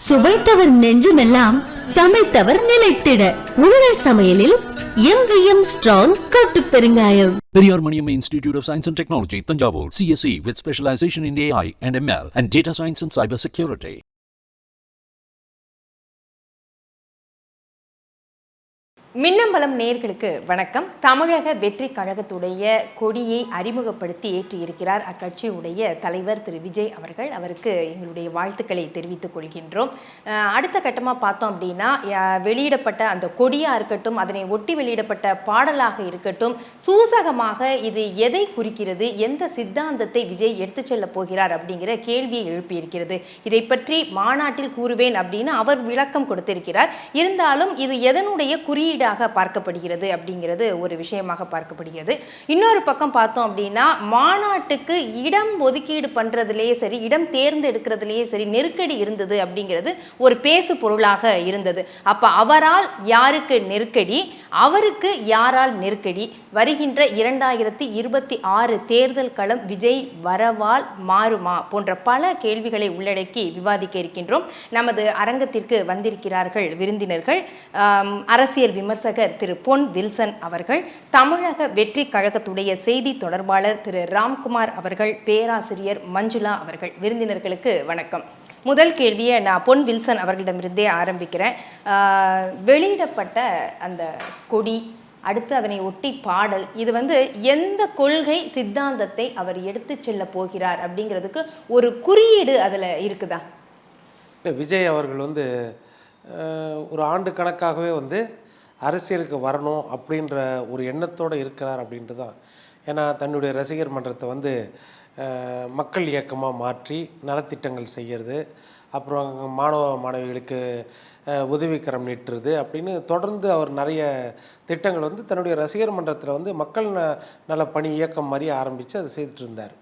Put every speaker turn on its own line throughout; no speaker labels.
சுவைத்தவர் நெஞ்சுமெல்லாம் சமைத்தவர் நிலைத்திட உங்கள் சமையலில் எங்கேயும் ஸ்ட்ராங் கட்டு பெருங்காயம்.
Periyar Maniamma Institute of Science and Technology, Tanjavur, CSE with specialization in AI and ML and Data Science and Cyber Security.
Minnambalam நேயர்களுக்கு வணக்கம். தமிழக வெற்றி கழகத்துடைய கொடியை அறிமுகப்படுத்தி ஏற்றியிருக்கிறார் அக்கட்சியுடைய தலைவர் திரு விஜய் அவர்கள். அவருக்கு எங்களுடைய வாழ்த்துக்களை தெரிவித்துக் கொள்கின்றோம். அடுத்த கட்டமாக பார்த்தோம் அப்படின்னா, வெளியிடப்பட்ட அந்த கொடியாக இருக்கட்டும், அதனை ஒட்டி வெளியிடப்பட்ட பாடலாக இருக்கட்டும், சூசகமாக இது எதை குறிக்கிறது, எந்த சித்தாந்தத்தை விஜய் எடுத்து செல்ல போகிறார் அப்படிங்கிற கேள்வியை எழுப்பியிருக்கிறது. இதை பற்றி மாநாட்டில் கூறுவேன் அப்படின்னு அவர் விளக்கம் கொடுத்திருக்கிறார். இருந்தாலும் இது எதனுடைய குறியீடு பார்க்கப்படுகிறது அப்படிங்கிறது ஒரு விஷயமாக பார்க்கப்படுகிறது. இன்னொரு பக்கம் பார்த்தோம் அப்படின்னா, மாநாட்டுக்கு இடம் ஒதுக்கீடு பண்றதுலேயே சரி, இடம் தேர்ந்தெடுக்கிறதுலேயே சரி நெருக்கடி இருந்தது அப்படிங்கிறது ஒரு பேசு பொருளாக இருந்தது. அப்ப அவரால் யாருக்கு நெருக்கடி, அவருக்கு யாரால் நெருக்கடி, வருகின்ற 2026 தேர்தல் களம் விஜய் வரவால் மாறுமா போன்ற பல கேள்விகளை உள்ளடக்கி விவாதிக்க இருக்கின்றோம். நமது அரங்கத்திற்கு வந்திருக்கிறார்கள் விருந்தினர்கள். அரசியல் விமர்சகர் திரு பொன் வில்சன் அவர்கள், தமிழக வெற்றி கழகத்துடைய செய்தி தொடர்பாளர் திரு ராம்குமார் அவர்கள், பேராசிரியர் மஞ்சுளா அவர்கள். விருந்தினர்களுக்கு வணக்கம். முதல் கேள்வியை நான் பொன் வில்சன் அவர்களிடமிருந்தே ஆரம்பிக்கிறேன். வெளியிடப்பட்ட அந்த கொடி, அடுத்து அதனை ஒட்டி பாடல், இது எந்த கொள்கை சித்தாந்தத்தை அவர் எடுத்து செல்ல போகிறார் அப்படிங்கிறதுக்கு ஒரு குறியீடு அதில் இருக்குதா?
விஜய் அவர்கள் ஒரு ஆண்டு கணக்காகவே அரசியலுக்கு வரணும் அப்படின்ற ஒரு எண்ணத்தோடு இருக்கிறார் அப்படின்ட்டு தான். ஏன்னா தன்னுடைய ரசிகர் மன்றத்தை மக்கள் இயக்கமாக மாற்றி நலத்திட்டங்கள் செய்கிறது, அப்புறம் மாணவ மாணவிகளுக்கு உதவிக்கரம் நீட்டுறது அப்படின்னு தொடர்ந்து அவர் நிறைய திட்டங்கள் தன்னுடைய ரசிகர் மன்றத்தில் மக்கள் நல பணி இயக்கம் மாதிரி ஆரம்பித்து அதை செய்துட்டு இருந்தார்.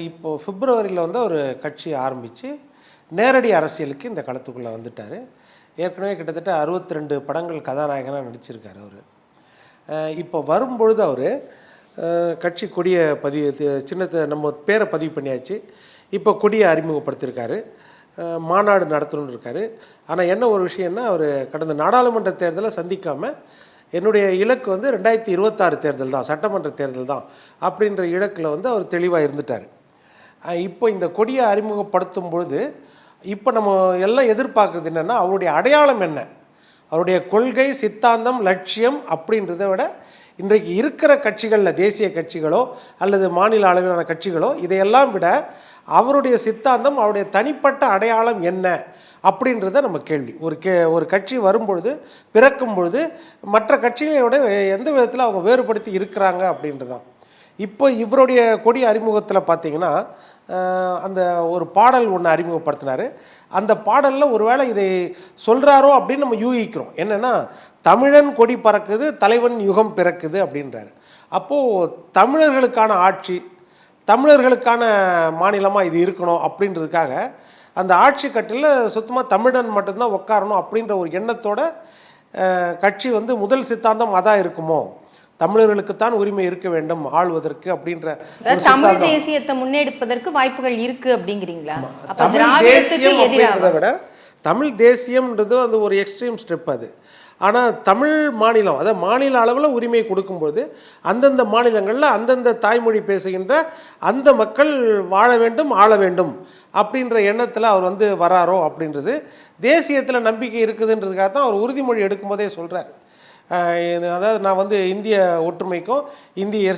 இப்போது பிப்ரவரியில் ஒரு கட்சி ஆரம்பித்து நேரடி அரசியலுக்கு இந்த களத்துக்குள்ளே வந்துட்டார். ஏற்கனவே கிட்டத்தட்ட 62 படங்கள் கதாநாயகனாக நடிச்சிருக்கார் அவர். இப்போ வரும்பொழுது அவர் கட்சி கொடியை சின்னத்தை நம்ம பேரை பதிவு பண்ணியாச்சு. இப்போ கொடியை அறிமுகப்படுத்தியிருக்காரு, மாநாடு நடத்தணும்னு இருக்கார். ஆனால் என்ன ஒரு விஷயம்னா, அவர் கடந்த நாடாளுமன்ற தேர்தலை சந்திக்காமல் என்னுடைய இலக்கு 2026 தேர்தல் தான், சட்டமன்ற தேர்தல் தான் அப்படின்ற இலக்கில் அவர் தெளிவாக இருந்துட்டார். இப்போ இந்த கொடியை அறிமுகப்படுத்தும் பொழுது இப்போ நம்ம எல்லாம் எதிர்பார்க்குறது என்னென்னா, அவருடைய அடையாளம் என்ன, அவருடைய கொள்கை சித்தாந்தம் லட்சியம் அப்படின்றத விட இன்றைக்கு இருக்கிற கட்சிகளில் தேசிய கட்சிகளோ அல்லது மாநில அளவிலான கட்சிகளோ இதையெல்லாம் விட அவருடைய சித்தாந்தம், அவருடைய தனிப்பட்ட அடையாளம் என்ன அப்படின்றத நம்ம கேள்வி. ஒரு கட்சி வரும்பொழுது, பிறக்கும் பொழுது மற்ற கட்சிகளோட எந்த விதத்தில் அவங்க வேறுபடுத்தி இருக்கிறாங்க அப்படின்றது தான். இப்போ இவருடைய கொடி அறிமுகத்தில் பார்த்திங்கன்னா, அந்த ஒரு பாடல் ஒன்று அறிமுகப்படுத்தினார். அந்த பாடலில் ஒருவேளை இதை சொல்கிறாரோ அப்படின்னு நம்ம யூகிக்கிறோம். என்னென்னா, தமிழன் கொடி பறக்குது, தலைவன் யுகம் பிறக்குது அப்படின்றாரு. அப்போது தமிழர்களுக்கான ஆட்சி, தமிழர்களுக்கான மாநிலமாக இது இருக்கணும் அப்படின்றதுக்காக அந்த ஆட்சி கட்டில் சுத்தமாக தமிழன் மட்டும்தான் உட்காரணும் அப்படின்ற ஒரு எண்ணத்தோட கட்சி முதல் சித்தாந்தம் அதான் இருக்குமோ, தமிழர்களுக்குத்தான் உரிமை இருக்க வேண்டும் ஆள்வதற்கு அப்படின்ற
தமிழ் தேசியத்தை முன்னெடுப்பதற்கு வாய்ப்புகள் இருக்கு அப்படிங்கிறீங்களா?
விட தமிழ் தேசியம்ன்றது ஒரு எக்ஸ்ட்ரீம் ஸ்டெப் அது. ஆனால் தமிழ் மாநிலம், அதாவது மாநில அளவில் உரிமை கொடுக்கும்போது அந்தந்த மாநிலங்களில் அந்தந்த தாய்மொழி பேசுகின்ற அந்த மக்கள் வாழ வேண்டும், ஆள வேண்டும் அப்படின்ற எண்ணத்தில் அவர் வராரோ அப்படின்றது, தேசியத்தில் நம்பிக்கை இருக்குதுன்றதுக்காக தான் அவர் உறுதிமொழி எடுக்கும்போதே சொல்கிறார். அதாவது நான் இந்திய ஒற்றுமைக்கும் இந்திய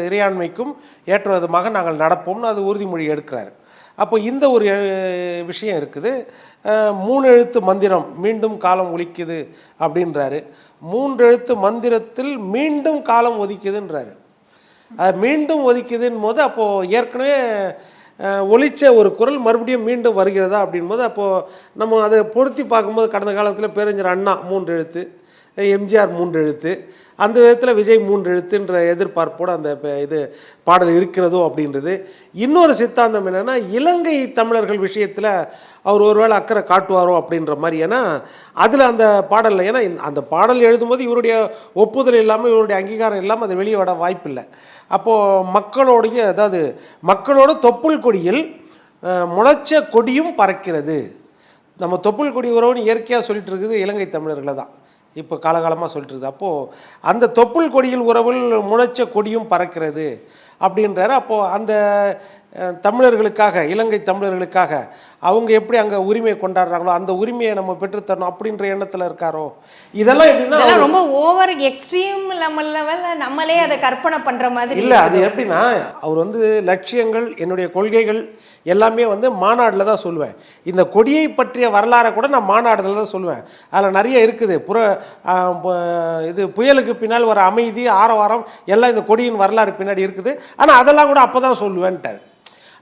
இறையாண்மைக்கும் ஏற்ற விதமாக நாங்கள் நடப்போம்னு அது உறுதிமொழி எடுக்கிறார். அப்போ இந்த ஒரு விஷயம் இருக்குது. 3 எழுத்து மந்திரம் மீண்டும் காலம் ஒலிக்குது அப்படின்றாரு. 3 எழுத்து மந்திரத்தில் மீண்டும் காலம் ஒதுக்குதுன்றாரு. அது மீண்டும் ஒதுக்குதுன்னு போது அப்போது ஏற்கனவே ஒலிச்ச ஒரு குரல் மறுபடியும் மீண்டும் வருகிறதா அப்படின் போது அப்போது நம்ம அதை பொருத்தி பார்க்கும்போது கடந்த காலத்தில் பேரறிஞர் அண்ணா 3 எழுத்து, எம்ஜிஆர் 3 எழுத்து, அந்த விதத்தில் விஜய் 3 எழுத்துன்ற எதிர்பார்ப்போடு அந்த இது பாடல் இருக்கிறதோ அப்படின்றது. இன்னொரு சித்தாந்தம் என்னென்னா, இலங்கை தமிழர்கள் விஷயத்தில் அவர் ஒருவேளை அக்கறை காட்டுவாரோ அப்படின்ற மாதிரி. ஏன்னா அதில் அந்த பாடலில், ஏன்னா அந்த பாடல் எழுதும்போது இவருடைய ஒப்புதல் இல்லாமல், இவருடைய அங்கீகாரம் இல்லாமல் அது வெளியே விட வாய்ப்பில்லை. அப்போது மக்களோடைய, அதாவது மக்களோட தொப்புள் கொடியில் முளைச்ச கொடியும் பறக்கிறது, நம்ம தொப்புள் கொடி உறவுன்னு இயற்கையாக சொல்லிட்டு இருக்குது இலங்கை தமிழர்களை தான் இப்போ காலகாலமாக சொல்லிட்டு இருக்குது. அப்போது அந்த தொப்புள் கொடியில் உறவில் முளைச்ச கொடியும் பறக்கிறது அப்படின்றாரு. அப்போது அந்த தமிழர்களுக்காக, இலங்கை தமிழர்களுக்காக அவங்க எப்படி அங்கே உரிமையை கொண்டாடுறாங்களோ அந்த உரிமையை நம்ம பெற்றுத்தரணும் அப்படின்ற எண்ணத்தில் இருக்காரோ? இதெல்லாம் எப்படின்னா
ரொம்ப ஓவர் எக்ஸ்ட்ரீம் லெவல்ல நம்மளே அதை கற்பனை பண்ணுற மாதிரி
இல்லை. அது எப்படின்னா அவர் வந்து லட்சியங்கள், என்னுடைய கொள்கைகள் எல்லாமே வந்து மாநாட்டில் தான் சொல்லுவேன். இந்த கொடியை பற்றிய வரலாறை கூட நான் மாநாடுல தான் சொல்லுவேன். அதில் நிறைய இருக்குது. இது புயலுக்கு பின்னால் வர அமைதி, ஆரவாரம் எல்லாம் இந்த கொடியின் வரலாறு பின்னாடி இருக்குது. ஆனால் அதெல்லாம் கூட அப்போ தான் சொல்லுவேன்ட்டார்.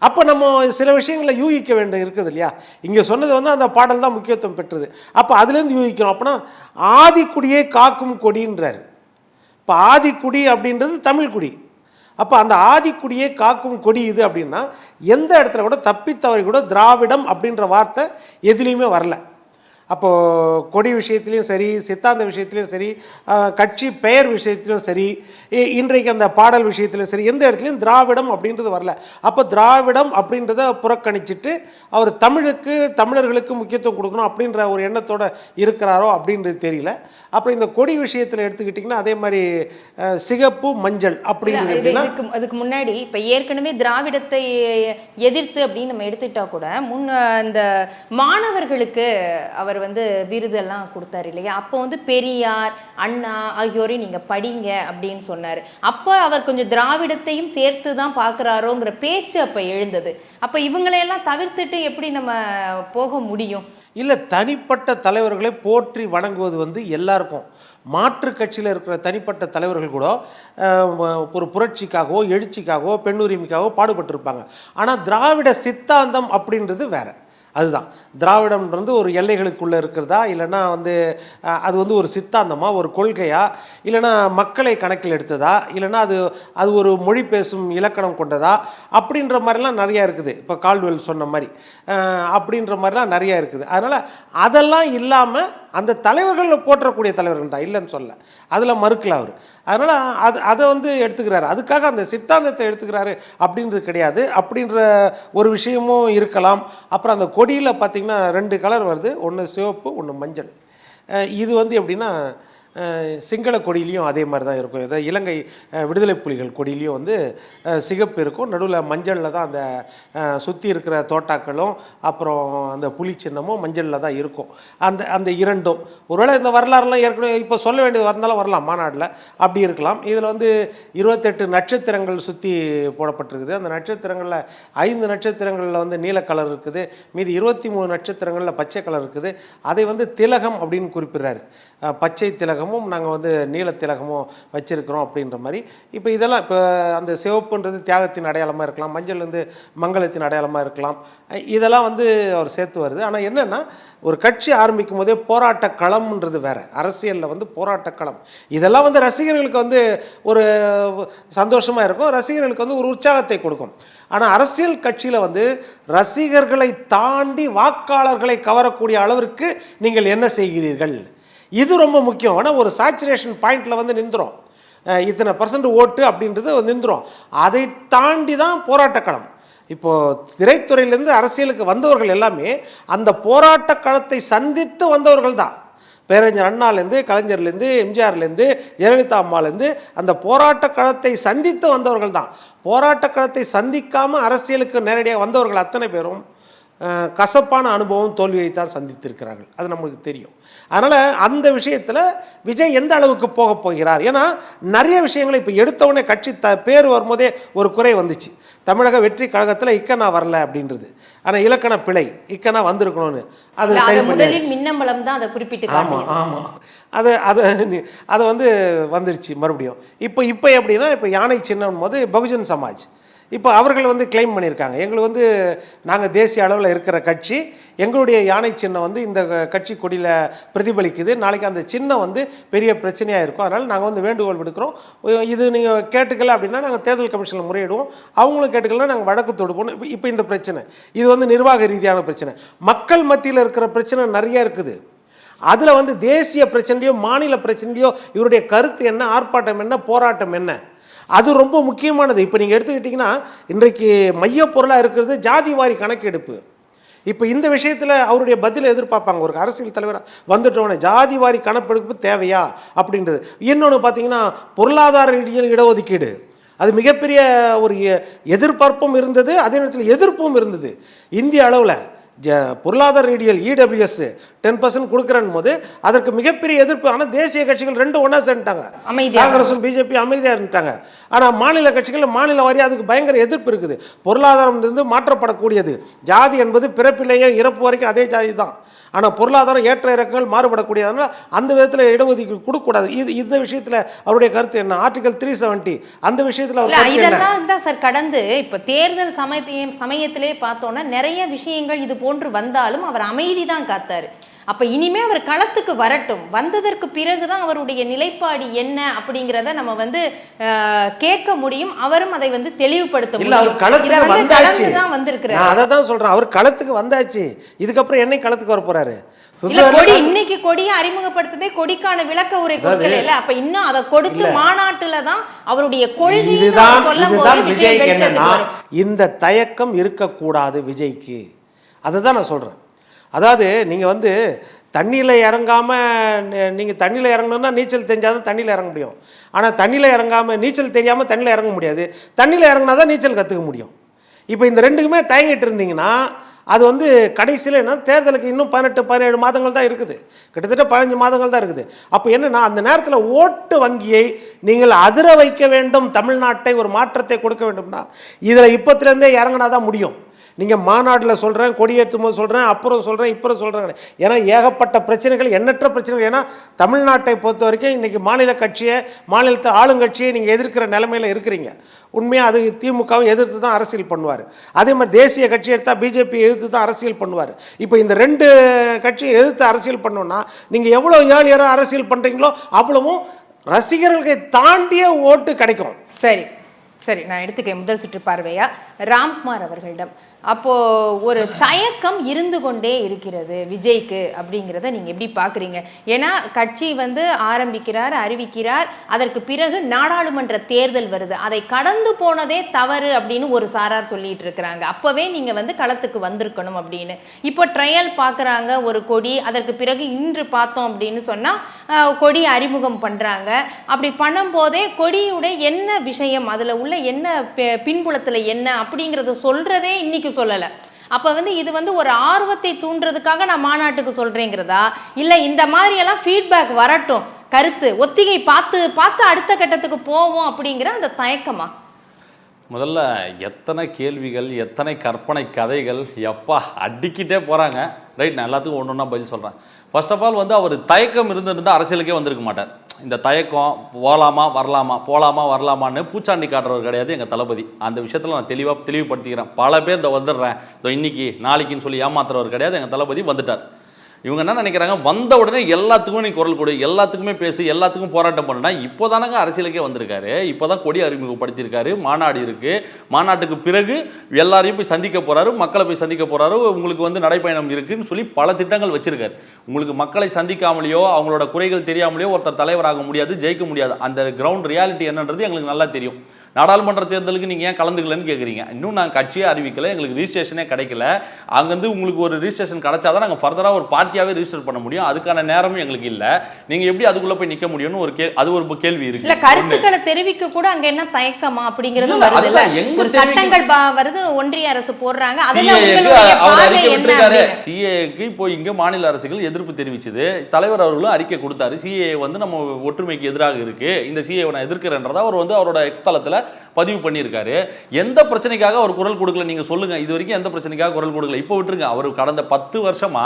அப்போ நம்ம சில விஷயங்களை யூகிக்க வேண்டிய இருக்குது இல்லையா? இங்கே சொன்னது வந்து அந்த பாடல் தான் முக்கியத்துவம் பெற்றது. அப்போ அதுலேருந்து யூகிக்கணும். அப்படின்னா ஆதிக்குடியை காக்கும் கொடின்றார். இப்போ ஆதிக்குடி அப்படின்றது தமிழ் குடி. அப்போ அந்த ஆதிக்குடியை காக்கும் கொடி இது அப்படின்னா எந்த இடத்துல கூட தப்பித்தவரை கூட திராவிடம் அப்படின்ற வார்த்தை எதுலேயுமே வரல. அப்போது கொடி விஷயத்துலையும் சரி, சித்தாந்த விஷயத்துலையும் சரி, கட்சி பெயர் விஷயத்திலும் சரி, இன்றைக்கு அந்த பாடல் விஷயத்திலும் சரி, எந்த இடத்துலையும் திராவிடம் அப்படின்றது வரல. அப்போ திராவிடம் அப்படின்றத புறக்கணிச்சிட்டு அவர் தமிழர்களுக்கு முக்கியத்துவம் கொடுக்கணும் அப்படின்ற ஒரு எண்ணத்தோடு இருக்கிறாரோ அப்படின்றது தெரியல. அப்புறம் இந்த கொடி விஷயத்தில் எடுத்துக்கிட்டிங்கன்னா அதே மாதிரி சிகப்பு மஞ்சள் அப்படின்றது
அதுக்கு முன்னாடி இப்போ ஏற்கனவே திராவிடத்தை எதிர்த்து அப்படின்னு நம்ம எடுத்துட்டா கூட அந்த மாணவர்களுக்கு அவர் வந்து விருதெல்லாம் கொடுத்தாரு இல்லையா? அப்போ வந்து பெரியார், அண்ணா ஆகியோரையும் நீங்க படிங்க அப்படின்னு சொன்னாரு. அப்போ அவர் கொஞ்சம் திராவிடத்தையும் சேர்த்து தான் பார்க்குறாரோங்கிற பேச்சு அப்போ எழுந்தது. அப்போ இவங்களையெல்லாம் தவிர்த்துட்டு எப்படி நம்ம போக முடியும்?
இல்லை, தனிப்பட்ட தலைவர்களை போற்றி வணங்குவது வந்து எல்லாருக்கும், மாற்று கட்சியில் இருக்கிற தனிப்பட்ட தலைவர்கள் கூட ஒரு புரட்சிக்காகவோ எழுச்சிக்காகவோ பெண்ணுரிமைக்காகவோ பாடுபட்டிருப்பாங்க. ஆனால் திராவிட சித்தாந்தம் அப்படின்றது வேற. அதுதான் திராவிடம்ன்றது ஒரு எல்லைகளுக்குள்ளே இருக்கிறதா, இல்லைன்னா வந்து அது வந்து ஒரு சித்தாந்தமா, ஒரு கொள்கையா, இல்லைன்னா மக்களை கணக்கில் எடுத்ததா, இல்லைன்னா அது ஒரு மொழி பேசும் இலக்கணம் கொண்டதா அப்படின்ற மாதிரிலாம் நிறையா இருக்குது. இப்போ கால்டுவெல் சொன்ன மாதிரி அப்படின்ற மாதிரிலாம் நிறையா இருக்குது. அதனால் அதெல்லாம் இல்லாமல் அந்த தலைவர்கள் போற்றக்கூடிய தலைவர்கள் தான், இல்லைன்னு சொல்ல, அதில் மறுக்கல அவர். அதனால் அதை வந்து எடுத்துக்கிறாரு. அதுக்காக அந்த சித்தாந்தத்தை எடுத்துக்கிறாரு அப்படின்றது கிடையாது. அப்படின்ற ஒரு விஷயமும் இருக்கலாம். அப்புறம் அந்த கொடியில் பார்த்திங்கன்னா 2 கலர் வருது, ஒன்று சிவப்பு, ஒன்று மஞ்சள். இது வந்து எப்படின்னா சிங்கள கொடியிலையும் அதே மாதிரி தான் இருக்கும். இதை இலங்கை விடுதலை புலிகள் கொடியிலையும் வந்து சிகப்பு இருக்கும், நடுவில் மஞ்சளில் தான் அந்த சுற்றி இருக்கிற தோட்டாக்களும் அப்புறம் அந்த புலி சின்னமும் மஞ்சளில் தான் இருக்கும். அந்த இரண்டும் ஒருவேளை இந்த வரலாறுலாம் ஏற்கனவே இப்போ சொல்ல வேண்டியது வரந்தாலும் வரலாம், மாநாட்டில் அப்படி இருக்கலாம். இதில் வந்து 28 நட்சத்திரங்கள் சுற்றி போடப்பட்டிருக்குது. அந்த நட்சத்திரங்களில் 5 நட்சத்திரங்களில் வந்து நீல கலர் இருக்குது, மீதி 23 நட்சத்திரங்களில் பச்சை கலர் இருக்குது. அதை வந்து திலகம் அப்படின்னு குறிப்பிடுறாரு. பச்சை திலகமும் நாங்கள் வந்து நீல திலகமும் வச்சிருக்கிறோம் அப்படின்ற மாதிரி. இப்போ இதெல்லாம் இப்போ அந்த சிவப்புன்றது தியாகத்தின் அடையாளமாக இருக்கலாம், மஞ்சள் வந்து மங்களத்தின் அடையாளமாக இருக்கலாம். இதெல்லாம் வந்து அவர் சேர்த்து வருது. ஆனால் என்னென்னா ஒரு கட்சி ஆரம்பிக்கும் போதே போராட்ட களம்ன்றது வேறு, அரசியலில் வந்து போராட்ட களம். இதெல்லாம் வந்து ரசிகர்களுக்கு வந்து ஒரு சந்தோஷமாக இருக்கும், ரசிகர்களுக்கு வந்து ஒரு உற்சாகத்தை கொடுக்கும். ஆனால் அரசியல் கட்சியில் வந்து ரசிகர்களை தாண்டி வாக்காளர்களை கவரக்கூடிய அளவிற்கு நீங்கள் என்ன செய்கிறீர்கள், இது ரொம்ப முக்கியம். ஆனால் ஒரு சேச்சுரேஷன் பாயிண்டில் வந்து நின்றுடும், இத்தனை % ஓட்டு அப்படின்றது நின்றுடும். அதை தாண்டி தான் போராட்டக்களம். இப்போது திரைத்துறையிலேருந்து அரசியலுக்கு வந்தவர்கள் எல்லாமே அந்த போராட்ட களத்தை சந்தித்து வந்தவர்கள் தான். பேரறிஞர் அண்ணாலேருந்து, கலைஞர்லேருந்து, எம்ஜிஆர்லேருந்து, ஜெயலலிதா அம்மாலேருந்து அந்த போராட்ட களத்தை சந்தித்து வந்தவர்கள் தான். போராட்ட களத்தை சந்திக்காமல் அரசியலுக்கு நேரடியாக வந்தவர்கள் அத்தனை பேரும் கசப்பான அனுபவம், தோல்வியை தான் சந்தித்திருக்கிறார்கள். அது நம்மளுக்கு தெரியும். அதனால் அந்த விஷயத்தில் விஜய் எந்த அளவுக்கு போக போகிறார்? ஏன்னா நிறைய விஷயங்களை இப்போ எடுத்தவுடனே கட்சி பேர் வரும்போதே ஒரு குறை வந்துச்சு, தமிழக வெற்றி கழகத்தில் இக்கனா வரல அப்படின்றது. ஆனால் இலக்கண பிழை, இக்கனா வந்திருக்கணும்னு அது சரி
முதலில் மின்னம்பலம் தான் அதை குறிப்பிட்டு.
ஆமாம் ஆமாம், அதை வந்து வந்துருச்சு மறுபடியும். இப்போ எப்படின்னா இப்போ யானை சின்னம் போது பகுஜன் சமாஜ் இப்போ அவர்கள் வந்து கிளைம் பண்ணியிருக்காங்க, எங்களுக்கு வந்து நாங்கள் தேசிய அளவில் இருக்கிற கட்சி, எங்களுடைய யானை சின்னம் வந்து இந்த கட்சி கொடியில் பிரதிபலிக்குது, நாளைக்கு அந்த சின்னம் வந்து பெரிய பிரச்சனையாக இருக்கும், அதனால் நாங்கள் வந்து வேண்டுகோள் விடுக்கிறோம், இது நீங்கள் கேட்டுக்கல அப்படின்னா நாங்கள் தேர்தல் கமிஷனில் முறையிடுவோம், அவங்களும் கேட்டுக்கலன்னா நாங்கள் வழக்கு தொடுப்போம். இப்போ இந்த பிரச்சனை இது வந்து நிர்வாக ரீதியான பிரச்சனை. மக்கள் மத்தியில் இருக்கிற பிரச்சனை நிறைய இருக்குது. அதில் வந்து தேசிய பிரச்சனையோ மாநில பிரச்சனையோ இவருடைய கருத்து என்ன, ஆர்ப்பாட்டம் என்ன, போராட்டம் என்ன, அது ரொம்ப முக்கியமானது. இப்போ நீங்கள் எடுத்துக்கிட்டிங்கன்னா இன்றைக்கு மையப்பொருளாக இருக்கிறது ஜாதிவாரி கணக்கெடுப்பு. இப்போ இந்த விஷயத்தில் அவருடைய பதிலை எதிர்பார்ப்பாங்க. ஒரு அரசியல் தலைவராக வந்துட்டோன்னே ஜாதிவாரி கணக்கெடுப்பு தேவையா அப்படின்றது. இன்னொன்று பார்த்தீங்கன்னா பொருளாதார ரீதியில் இடஒதுக்கீடு, அது மிகப்பெரிய ஒரு எதிர்பார்ப்பும் இருந்தது, அதே நேரத்தில் எதிர்ப்பும் இருந்தது. இந்திய அளவில் பொருளாதார ரீதியில் EWS 10% கொடுக்குறன் போது அதற்கு மிகப்பெரிய எதிர்ப்பு. ஆனால் தேசிய கட்சிகள் ரெண்டும் ஒன்றா சேர்ந்துட்டாங்க, காங்கிரஸும் பிஜேபி அமைதியாக இருந்துட்டாங்க. ஆனால் மாநில கட்சிகள் மாநில வாரியாக அதுக்கு பயங்கர எதிர்ப்பு இருக்குது. பொருளாதாரம் இருந்து மாற்றப்படக்கூடியது, ஜாதி என்பது பிறப்பிலேயே இறப்பு வரைக்கும் அதே ஜாதி தான். ஆனால் பொருளாதாரம் ஏற்ற இறக்கங்கள் மாறுபடக்கூடியதுனால அந்த விதத்தில் இடஒதுக்கீடு கொடுக்கக்கூடாது. இந்த விஷயத்தில் அவருடைய கருத்து என்ன? ஆர்டிகல் 370 அந்த விஷயத்தில்
இதெல்லாம் தான் சார் கடந்து இப்போ தேர்தல் சமயத்திலே பார்த்தோன்னா நிறைய விஷயங்கள் இது போன்று வந்தாலும் அவர் அமைதி தான் காத்தாரு. அப்ப இனிமே அவர் களத்துக்கு வரட்டும், வந்ததற்கு பிறகுதான் அவருடைய நிலைப்பாடு என்ன அப்படிங்கிறத நம்ம வந்து கேட்க முடியும். அவரும் அதை வந்து தெளிவுபடுத்த முடியும்.
அதான் சொல்றேன், அவர் களத்துக்கு வந்தாச்சு. இதுக்கப்புறம் என்னை களத்துக்கு வர போறாரு?
கொடி இன்னைக்கு கொடியை அறிமுகப்படுத்ததே கொடிக்கான விளக்க உரை கொடுக்கல. அப்ப இன்னும் அதை கொடுத்து மாநாட்டுல தான் அவருடைய கொள்கை
இந்த தயக்கம் இருக்கக்கூடாது விஜய்க்கு. அதை தான் நான் சொல்றேன். அதாவது நீங்கள் வந்து தண்ணியில் இறங்காமல், நீங்கள் தண்ணியில் இறங்கணுன்னா நீச்சல் தெரிஞ்சாதான் தண்ணியில் இறங்க முடியும். ஆனால் தண்ணியில் இறங்காமல் நீச்சல் தெரியாமல் தண்ணியில் இறங்க முடியாது. தண்ணியில் இறங்கினா தான் நீச்சல் கற்றுக்க முடியும். இப்போ இந்த ரெண்டுக்குமே தயங்கிட்டு இருந்தீங்கன்னா அது வந்து கடைசியில் என்ன, தேர்தலுக்கு இன்னும் 18-17 மாதங்கள் தான் இருக்குது, கிட்டத்தட்ட 15 மாதங்கள் தான் இருக்குது. அப்போ என்னன்னா அந்த நேரத்தில் ஓட்டு வங்கியை நீங்கள் அதிர வைக்க வேண்டும், தமிழ்நாட்டை ஒரு மாற்றத்தை கொடுக்க வேண்டும்னா இதில் இப்போத்துலேருந்தே இறங்கினா தான் முடியும். நீங்கள் மாநாட்டில் சொல்கிறேன், கொடியேற்றும் போது சொல்கிறேன், அப்புறம் சொல்கிறேன், இப்போ சொல்கிறேன். ஏன்னா ஏகப்பட்ட பிரச்சனைகள், எண்ணற்ற பிரச்சனைகள். ஏன்னா தமிழ்நாட்டை பொறுத்த வரைக்கும் இன்றைக்கி மாநில கட்சியை, மாநிலத்தை ஆளுங்கட்சியை நீங்கள் எதிர்க்கிற நிலைமையில் இருக்கிறீங்க. உண்மையாக அது திமுகவை எதிர்த்து தான் அரசியல் பண்ணுவார். அதே மாதிரி தேசிய கட்சி எடுத்தால் பிஜேபி எதிர்த்து தான் அரசியல் பண்ணுவார். இப்போ இந்த ரெண்டு கட்சியை எதிர்த்து அரசியல் பண்ணோன்னா நீங்கள் எவ்வளோ ஏழியராக அரசியல் பண்ணுறீங்களோ அவ்வளவும் ரசிகர்களுக்கு தாண்டிய ஓட்டு கிடைக்கும்.
சரி சரி, நான் எடுத்துக்கிறேன் முதல் சுற்று பார்வையா ராம்குமார் அவர்களிடம். அப்போ ஒரு தயக்கம் இருந்து கொண்டே இருக்கிறது விஜய்க்கு அப்படிங்கிறத நீங்க எப்படி பாக்குறீங்க? ஏன்னா கட்சி வந்து ஆரம்பிக்கிறார், அறிவிக்கிறார், அதற்கு பிறகு நாடாளுமன்ற தேர்தல் வருது, அதை கடந்து போனதே தவறு அப்படின்னு ஒரு சாரார் சொல்லிட்டு இருக்கிறாங்க. அப்பவே நீங்க வந்து களத்துக்கு வந்திருக்கணும் அப்படின்னு. இப்போ ட்ரையல் பாக்குறாங்க ஒரு கொடி, அதற்கு பிறகு இன்று பார்த்தோம் அப்படின்னு சொன்னா கொடி அறிமுகம் பண்றாங்க. அப்படி பண்ணும் போதே கொடியுடைய என்ன விஷயம், அதுல உள்ள என்ன பின்புலத்துல என்ன அப்படிங்கறத சொல்றதே இன்னைக்கு சொல்லல. அப்ப வந்து இது வந்து ஒரு ஆர்வத்தை தூண்டுறதுக்காக நான் மாநாட்டுக்கு சொல்றேங்கிறதா, இல்ல இந்த மாதிரி எல்லாம் ஃபீட்பேக் வரட்டும், கருத்து ஒத்திகை பார்த்து பார்த்து அடுத்த கட்டத்துக்கு போவோம் அப்படிங்கிற அந்த தயக்கமா?
முதல்ல எத்தனை கேள்விகள், எத்தனை கற்பனை கதைகள், எப்பா அடிக்கிட்டே போகிறாங்க. ரைட், நான் எல்லாத்துக்கும் ஒன்று ஒன்றா பதில் சொல்கிறேன். ஃபர்ஸ்ட் ஆஃப் ஆல் வந்து அவர் தயக்கம் இருந்திருந்தால் அரசியலுக்கே வந்திருக்க மாட்டார். இந்த தயக்கம் போகலாமா வரலாமா, போகலாமா வரலாமான்னு பூச்சாண்டி காட்டுறவர் கிடையாது எங்கள் தளபதி. அந்த விஷயத்தில் நான் தெளிவுபடுத்திக்கிறேன். பல பேர் இந்த வந்துடுறேன், இதோ இன்னைக்கு நாளைக்குன்னு சொல்லி ஏமாத்துறவர் கிடையாது எங்கள் தளபதி. வந்துட்டார். இவங்க என்ன நினைக்கிறாங்க, வந்த உடனே எல்லாத்துக்குமே நீ குரல் கொடு, எல்லாத்துக்குமே பேசி, எல்லாத்துக்கும் போராட்டம் பண்ணுனா. இப்போ தானங்க அரசியலுக்கே வந்திருக்காரு, இப்போ தான் கொடி அறிமுகப்படுத்தியிருக்காரு, மாநாடு இருக்குது, மாநாட்டுக்கு பிறகு எல்லாரையும் போய் சந்திக்க போகிறாரு, மக்களை போய் சந்திக்க போகிறாரு, உங்களுக்கு வந்து நடைப்பயணம் இருக்குதுன்னு சொல்லி பல திட்டங்கள் வச்சுருக்காரு. உங்களுக்கு மக்களை சந்திக்காமலேயோ அவங்களோட குறைகள் தெரியாமலேயோ ஒருத்தர் தலைவராக முடியாது, ஜெயிக்க முடியாது. அந்த கிரவுண்ட் ரியாலிட்டி என்னன்றது எங்களுக்கு நல்லா தெரியும். நாடாளுமன்ற தேர்தலுக்கு நீங்கள் ஏன் கலந்துக்கலன்னு கேட்குறீங்க. இன்னும் நாங்கள் கட்சியே அறிவிக்கலை, எங்களுக்கு ரிஜிஸ்ட்ரேஷனே கிடைக்கல. அங்கேருந்து உங்களுக்கு ஒரு ரிஜிஸ்ட்ரேஷன் கிடைச்சாதான் நாங்கள் ஃபர்தராக ஒரு பார்ட்டியாகவே ரிஜிஸ்டர் பண்ண முடியும். அதுக்கான நேரமும் எங்களுக்கு இல்லை. நீங்கள் எப்படி அதுக்குள்ளே போய் நிற்க முடியும்னு அது ஒரு கேள்வி இருக்கு.
இல்லை, கருத்துக்களை தெரிவிக்க கூட அங்கே என்ன தயக்கமா அப்படிங்கிறது வருது. எங்க சட்டங்கள் வருது, ஒன்றிய அரசு போடுறாங்க.
சிஏக்கு இப்போ இங்கே மாநில அரசுகள் எதிர்ப்பு தெரிவிச்சது, தலைவர் அவர்களும் அறிக்கை கொடுத்தாரு. சிஏ வந்து நம்ம ஒற்றுமைக்கு எதிராக இருக்கு, இந்த சிஏ நான் எதிர்க்கிறேன்றதை அவர் வந்து அவரோட எக்ஸ்தலத்தில் பதிவு பண்ணியிருக்காரு. எந்த பிரச்சனைக்காக அவர் குரல் கொடுக்கல நீங்க சொல்லுங்க. இது வரைக்கும் எந்த பிரச்சனைக்காக குரல் கொடுக்கல. இப்போ விட்டுருங்க, அவர் கடந்த 10 வருஷமா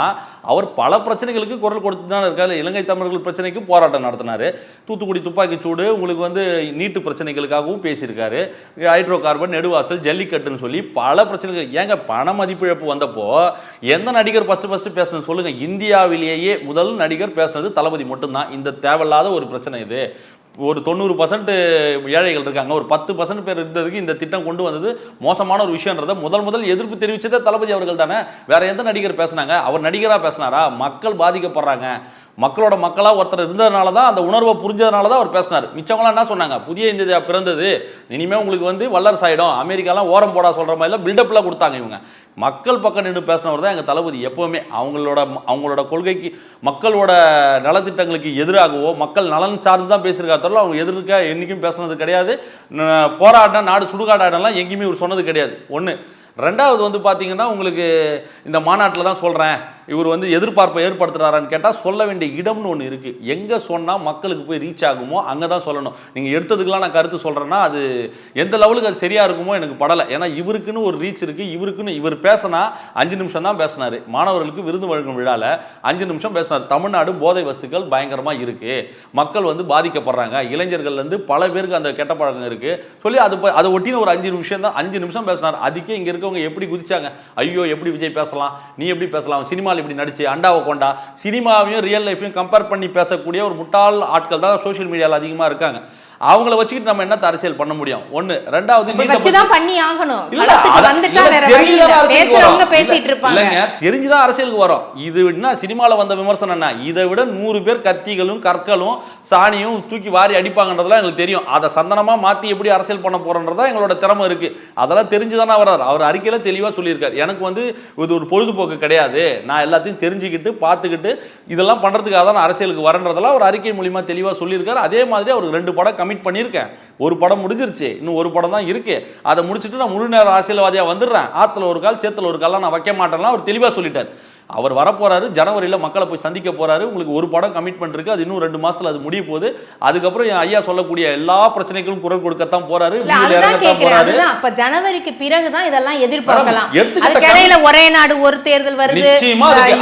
அவர் பல பிரச்சனைகளுக்கு குரல் கொடுத்து தான் இருக்காரு. இலங்கை தமிழர்கள் பிரச்சனைக்கு போராட்டம் நடத்தினாரு, தூத்துக்குடி துப்பாக்கி சூடு, உங்களுக்கு வந்து நீட்டு பிரச்சனைகளுக்காகவும் பேசியிருக்காரு, ஹைட்ரோ கார்பன், நெடுவாசல், ஜல்லிக்கட்டுன்னு சொல்லி பல பிரச்சனைகள். ஏங்க பண மதிப்பிழப்பு வந்தப்போ எந்த நடிகர் ஃபர்ஸ்ட் பேசணும் சொல்லுங்க? இந்தியாவிலேயே முதல் நடிகர் பேசினது தளபதி மட்டும்தான். இந்த தேவையில்லாத ஒரு பிரச்சனை இது. ஒரு 90% ஏழைகள் இருக்காங்க, ஒரு 10% பேர் இருந்ததுக்கு இந்த திட்டம் கொண்டு வந்தது மோசமான ஒரு விஷயம்ன்றத முதல் எதிர்ப்பு தெரிவிச்சதே தளபதி அவர்கள் தானே. வேற எந்த நடிகர் பேசினாங்க? அவர் நடிகராக பேசினாரா? மக்கள் பாதிக்கப்படுறாங்க, மக்களோட மக்களாக ஒருத்தர் இருந்ததுனால தான், அந்த உணர்வை புரிஞ்சதுனால தான் அவர் பேசினார். மிச்சவங்களாம் என்ன சொன்னாங்க, புதிய இந்தியா பிறந்தது, இனிமேல் உங்களுக்கு வந்து வல்லரசு ஆகிடும், அமெரிக்காலாம் ஓரம் போடா சொல்கிற மாதிரிலாம் பில்டப்லாம் கொடுத்தாங்க. இவங்க மக்கள் பக்கம் நின்று பேசினவர் தான் எங்கள் தளபதி. எப்போவுமே அவங்களோட கொள்கைக்கு, மக்களோட நலத்திட்டங்களுக்கு எதிராகவோ மக்கள் நலன் சார்ந்து தான் பேசியிருக்கா தவிர அவங்க எதிர்க்க என்றைக்கும் பேசுனது கிடையாது. போராட்டம், நாடு சுடுகாடாடலாம் எங்கேயுமே இவர் சொன்னது கிடையாது. ஒன்று. ரெண்டாவது வந்து பார்த்தீங்கன்னா, உங்களுக்கு இந்த மாநாட்டில் தான் சொல்கிறேன், இவர் வந்து எதிர்பார்ப்பை ஏற்படுத்துகிறாரான்னு கேட்டால் சொல்ல வேண்டிய இடம்னு ஒன்று இருக்குது. எங்கே சொன்னால் மக்களுக்கு போய் ரீச் ஆகுமோ அங்கே தான் சொல்லணும். நீங்கள் எடுத்ததுக்கெலாம் நான் கருத்து சொல்கிறேன்னா அது எந்த லெவலுக்கு அது சரியாக இருக்குமோ எனக்கு படலை. ஏன்னா இவருக்குன்னு ஒரு ரீச் இருக்குது. இவர் பேசினா 5 நிமிஷம் தான் பேசினார். மாணவர்களுக்கு விருது வழங்கும் விழாவில் 5 நிமிஷம் பேசினார். தமிழ்நாடு போதை வஸ்துக்கள் பயங்கரமாக இருக்குது, மக்கள் வந்து பாதிக்கப்படுறாங்க, இளைஞர்கள்லேருந்து பல பேருக்கு அந்த கெட்ட பழக்கம் இருக்குது சொல்லி அதை ஒட்டின ஒரு 5 நிமிஷம் தான், 5 நிமிஷம் பேசினார். அதுக்கே இங்கே இருக்கவங்க எப்படி குதிச்சாங்க, ஐயோ எப்படி விஜய் பேசலாம், நீ எப்படி பேசலாம், சினிமா இப்படி நடிச்சு அண்டாவை கொண்டா. சினிமாவையும் ரியல் லைஃபையும் கம்பேர் பண்ணி பேசக்கூடிய ஒரு முட்டாள் ஆட்கள் தான் சோஷியல் மீடியாவில் அதிகமாக இருக்காங்க. அவங்கள வச்சுக்கிட்டு நம்ம என்ன அரசியல் பண்ண முடியும்? ஒன்று. ரெண்டாவது, தெரிஞ்சுதான் அரசியலுக்கு வரும். இது என்ன சினிமாவில் வந்த விமர்சனம் என்ன, இதை விட 100 பேர் கத்திகளும் கற்களும் சாணியும் தூக்கி வாரி அடிப்பாங்கன்றதுலாம் எங்களுக்கு தெரியும். அதை சந்தனமா மாற்றி எப்படி அரசியல் பண்ண போறோன்றதா எங்களோட திறமை இருக்கு. அதெல்லாம் தெரிஞ்சுதானே வர்றாரு. அவர் அறிக்கையில தெளிவாக சொல்லியிருக்காரு, எனக்கு வந்து இது ஒரு பொழுதுபோக்கு கிடையாது, நான் எல்லாத்தையும் தெரிஞ்சுக்கிட்டு பார்த்துக்கிட்டு இதெல்லாம் பண்றதுக்காக தான் நான் அரசியலுக்கு வரன்றதெல்லாம் ஒரு அறிக்கை மூலியமா தெளிவாக சொல்லியிருக்காரு. அதே மாதிரி அவருக்கு 2 படம் கமிட் பண்ணியிருக்கேன். ஒரு படம் முடிஞ்சிருச்சு, இன்னும் ஒரு படம் தான் இருக்கு. அதை முடிச்சுட்டு நான் முழு நேர அரசியல்வாதியா வந்துடுறேன், ஆத்துல ஒரு கால் சேத்துல ஒரு கால்லாம் நான் வைக்க மாட்டேன்னா அவர் தெளிவா சொல்லிட்டார். அவர் வரப்போறாரு, ஜனவரியில் மக்களை போய் சந்திக்க போறாரு. உங்களுக்கு ஒரு படம் கமிட்மெண்ட் இருக்கு, அது இன்னும் 2 மாசத்துல அது முடிய போகுது. அதுக்கப்புறம் என் ஐயா சொல்லக்கூடிய எல்லா பிரச்சனைகளும் குரல் கொடுக்கத்தான் போறாரு.
அப்ப ஜனவரிக்கு பிறகுதான் இதெல்லாம் எதிர்பார்க்கலாம். இடையில ஒரே நாடு ஒரு தேர்தல் வருது,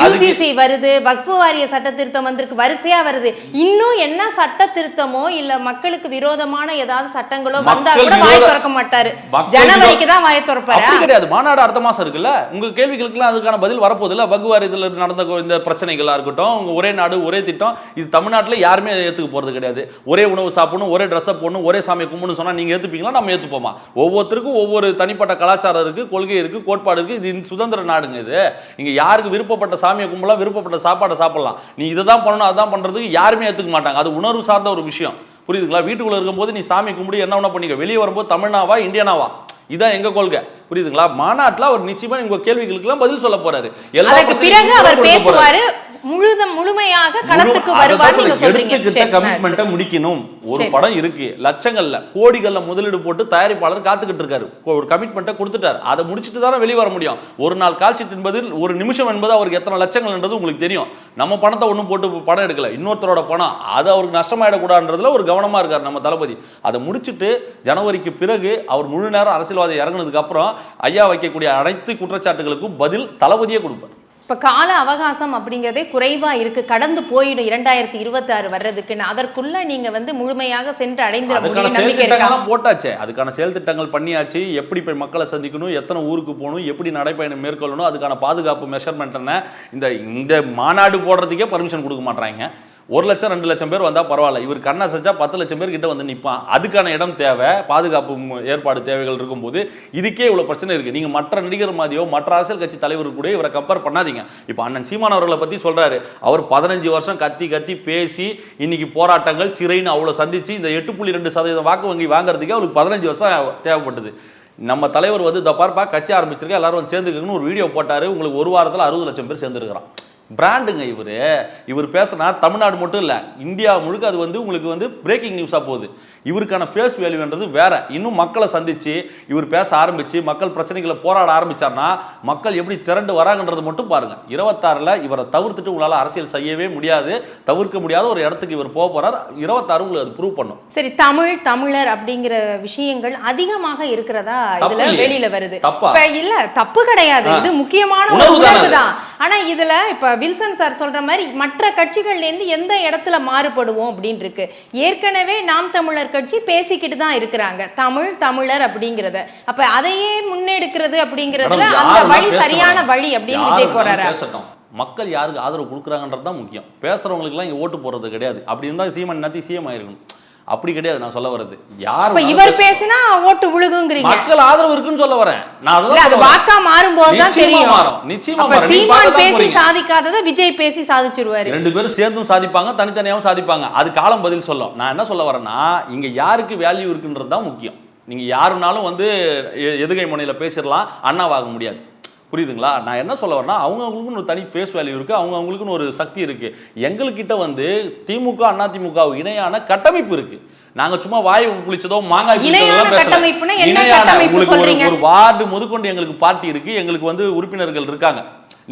யுசிசி வருது, வக்ஃபு வாரிய சட்ட திருத்தம் வந்திருக்கு, வரிசையா வருது. இன்னும் என்ன சட்ட திருத்தமோ இல்ல மக்களுக்கு விரோதமான ஏதாவது சட்டங்களோ வந்தா கூட வாய் திறக்க மாட்டாரு. ஜனவரிக்கு தான் வாய் திறப்பாரு.
கிடையாது, மாநாடு அடுத்த மாசம் இருக்குல்ல. உங்க கேள்விகளுக்கு அதுக்கான பதில் வரப்போகுது இல்ல. இதில் நடந்த இந்த பிரச்சனைகளா இருக்கட்டும், ஒரே நாடு ஒரே திட்டம், இது தமிழ்நாட்டில் யாருமே ஏற்றுக்க போறது கிடையாது. ஒரே உணவு சாப்பிடணும், ஒரே ட்ரெஸ்ஸை போடணும், ஒரே சாமியை கும்பிடணும் சொன்னா நீங்க ஏற்றுப்பீங்களா? நம்ம ஏற்றுப்போமா? ஒவ்வொருத்தருக்கும் ஒவ்வொரு தனிப்பட்ட கலாச்சாரம் இருக்கு, கொள்கை இருக்கு, கோட்பாடு இருக்கு. இது சுதந்திர நாடுங்க. இது இங்க யாருக்கு விருப்பப்பட்ட சாமியை கும்பலாம், விருப்பப்பட்ட சாப்பாடை சாப்பிடலாம். நீ இதை தான் பண்ணணும் அதான் பண்றதுக்கு யாருமே ஏற்றுக்க மாட்டாங்க. அது உணர்வு சார்ந்த ஒரு விஷயம். புரியுதுங்களா? வீட்டுக்குள்ள இருக்கும்போது நீ சாமி கும்பிடு என்ன வேணா பண்ணிக்க, வெளியே வரும்போது தமிழ்னாவா இந்தியனாவா, இதான் எங்க கொள்கை. புரியுதுங்களா? மாநாட்டில் அவர் நிச்சயமா உங்க கேள்விகளுக்கு பதில் சொல்ல போறாரு.
பிறகு அவர் பேசுவாரு, முழுமையாக களத்துக்கு வருவார்.
எடுத்துக்கிட்ட கமிட்மெண்ட்டை முடிக்கணும். ஒரு படம் இருக்கு, லட்சங்கள்ல கோடிகள்ல முதலீடு போட்டு தயாரிப்பாளர் காத்துக்கிட்டு இருக்காரு, ஒரு கமிட்மெண்ட்டை கொடுத்துட்டாரு. அதை முடிச்சுட்டு தானே வெளியே வர முடியும். ஒரு நாள் கால் ஷீட் என்பது, ஒரு நிமிஷம் என்பது அவருக்கு எத்தனை லட்சங்கள்ன்றது உங்களுக்கு தெரியும். நம்ம பணத்தை ஒன்றும் போட்டு படம் எடுக்கல, இன்னொருத்தரோட பணம், அது அவருக்கு நஷ்டமாயிடக்கூடாதுன்றதுல ஒரு கவனமா இருக்காரு நம்ம தளபதி. அதை முடிச்சுட்டு ஜனவரிக்கு பிறகு அவர் முழு நேரம் அரசியல்வாதி இறங்கினதுக்கு அப்புறம் ஐயா வைக்கக்கூடிய அனைத்து குற்றச்சாட்டுகளுக்கும் பதில் தளபதியே கொடுப்பார்.
இப்ப கால அவகாசம் அப்படிங்கிறதே குறைவா இருக்கு, கடந்து போயிடும் 2026 வர்றதுக்குன்னு. அதற்குள்ள நீங்க வந்து முழுமையாக சென்று அடைந்துட முடியும் நம்பிக்கை இருக்கா?
போட்டாச்சு, அதுக்கான செயல் திட்டங்கள் பண்ணியாச்சு. எப்படி போய் மக்களை சந்திக்கணும், எத்தனை ஊருக்கு போகணும், எப்படி நடைப்பயணம் மேற்கொள்ளணும், அதுக்கான பாதுகாப்பு மெஷர்மெண்ட் என்ன. இந்த மாநாடு போடுறதுக்கே பர்மிஷன் கொடுக்க மாட்டாங்க. 1 லட்சம் 2 லட்சம் பேர் வந்தால் பரவாயில்ல, இவர் கண்ணா செஞ்சா 10 லட்சம் பேர் கிட்ட வந்து நிற்பான். அதுக்கான இடம் தேவை, பாதுகாப்பு ஏற்பாடு தேவைகள் இருக்கும்போது இதுக்கே இவ்வளோ பிரச்சனை இருக்குது. நீங்கள் மற்ற நடிகர் மாதிரியோ மற்ற அரசியல் கட்சி தலைவர் கூட இவரை கம்பேர் பண்ணாதீங்க. இப்போ அண்ணன் சீமான் அவர்களை பற்றி சொல்கிறாரு, அவர் 15 வருஷம் கத்தி பேசி இன்னைக்கு போராட்டங்கள் சிறைன்னு அவ்வளோ சந்திச்சு இந்த 8.2% வாக்கு வங்கி வாங்குறதுக்கே அவருக்கு 15 வருஷம் தேவைப்பட்டது. நம்ம தலைவர் வந்து இந்த பார்ப்பா கட்சி ஆரம்பிச்சிருக்கா, எல்லாரும் வந்து சேர்ந்துக்கணும்னு ஒரு வீடியோ போட்டார். உங்களுக்கு ஒரு வாரத்தில் 60 லட்சம் பேர் சேர்ந்துருக்கிறான். பிராண்டுங்க இவர் பேசினா தமிழ்நாடு மட்டும் இல்லை, இந்தியா முழுக்க அது வந்து உங்களுக்கு வந்து பிரேக்கிங் நியூஸாக போகுது. இவருக்கான ஃபேஸ் வேல்யூன்றது வேற. இன்னும் மக்களை சந்திச்சு இவர் பேச ஆரம்பிச்சு மக்கள் பிரச்சனைகளை போராட ஆரம்பிச்சார்னா மக்கள் எப்படி திரண்டு வராங்கன்றது மட்டும் பாருங்க. 26ல் இவரை தவிர்த்துட்டு உங்களால் அரசியல் செய்யவே முடியாது, தவிர்க்க முடியாத ஒரு இடத்துக்கு இவர் போக போறார். 26 உங்களுக்கு அது ப்ரூவ் பண்ணும்.
சரி, தமிழர் அப்படிங்கிற விஷயங்கள் அதிகமாக இருக்கிறதா இதுல வெளியில வருது. இல்ல தப்பு கிடையாது, இது முக்கியமான உணர்வு தான். ஆனா இதுல இப்ப வில்சன் சார் சொல்ற மாதிரி மற்ற கட்சிகள்ல இருந்து எந்த இடத்துல மாறுபடுவோம் அப்படின்னு இருக்கு. ஏற்கனவே நாம் தமிழர் கட்சி பேசிக்கிட்டு தான் இருக்கிறாங்க தமிழர் அப்படிங்கறத. அப்ப அதையே முன்னெடுக்கிறது அப்படிங்கறதுல அந்த வழி சரியான வழி அப்படின்னு விஜய் போறாரு.
மக்கள் யாருக்கு ஆதரவு கொடுக்குறாங்கன்றது தான் முக்கியம். பேசுறவங்களுக்கு எல்லாம் இங்க ஓட்டு போறது கிடையாது. அப்படி இருந்தா சீமான் நத்தி சிஎம் ஆயிருக்கணும். அப்படி கிடையாது நான் சொல்ல வர்றது. யார்
இவர் பேசினா ஓட்டு விழுகுங்கிறீங்க,
மக்கள் ஆதரவு இருக்குன்னு சொல்ல வரேன் நான்.
அது வாக்கா மாறும்போது தான் தெரியும்.
நிச்சயமா
சீமான் பேசி சாதிக்காததை விஜய் பேசி சாதிச்சிருவாரு.
ரெண்டு பேரும் சேர்ந்தும் சாதிப்பாங்க, தனித்தனியாவும் சாதிப்பாங்க. அது காலம் பதில் சொல்லும். நான் என்ன சொல்ல வரேன்னா, இங்க யாருக்கு வேல்யூ இருக்குன்றது தான் முக்கியம். நீங்க யாருனாலும் வந்து எதுகை முனையில பேசிடலாம், அண்ணாவாக முடியாது. புரியுதுங்களா? நான் என்ன சொல்ல வரேன்னா, அவங்கவுங்களுக்குன்னு ஒரு தனி ஃபேஸ் வேல்யூ இருக்குது, அவங்கவுங்களுக்குன்னு ஒரு சக்தி இருக்குது. எங்கள்கிட்ட வந்து திமுக அதிமுக இணையான கட்டமைப்பு இருக்குது. நாங்கள் சும்மா வாய் குளிச்சதோ மாங்காய் உங்களுக்கு ஒரு வார்டு முதற்கொண்டு எங்களுக்கு பார்ட்டி இருக்குது, எங்களுக்கு வந்து உறுப்பினர்கள் இருக்காங்க.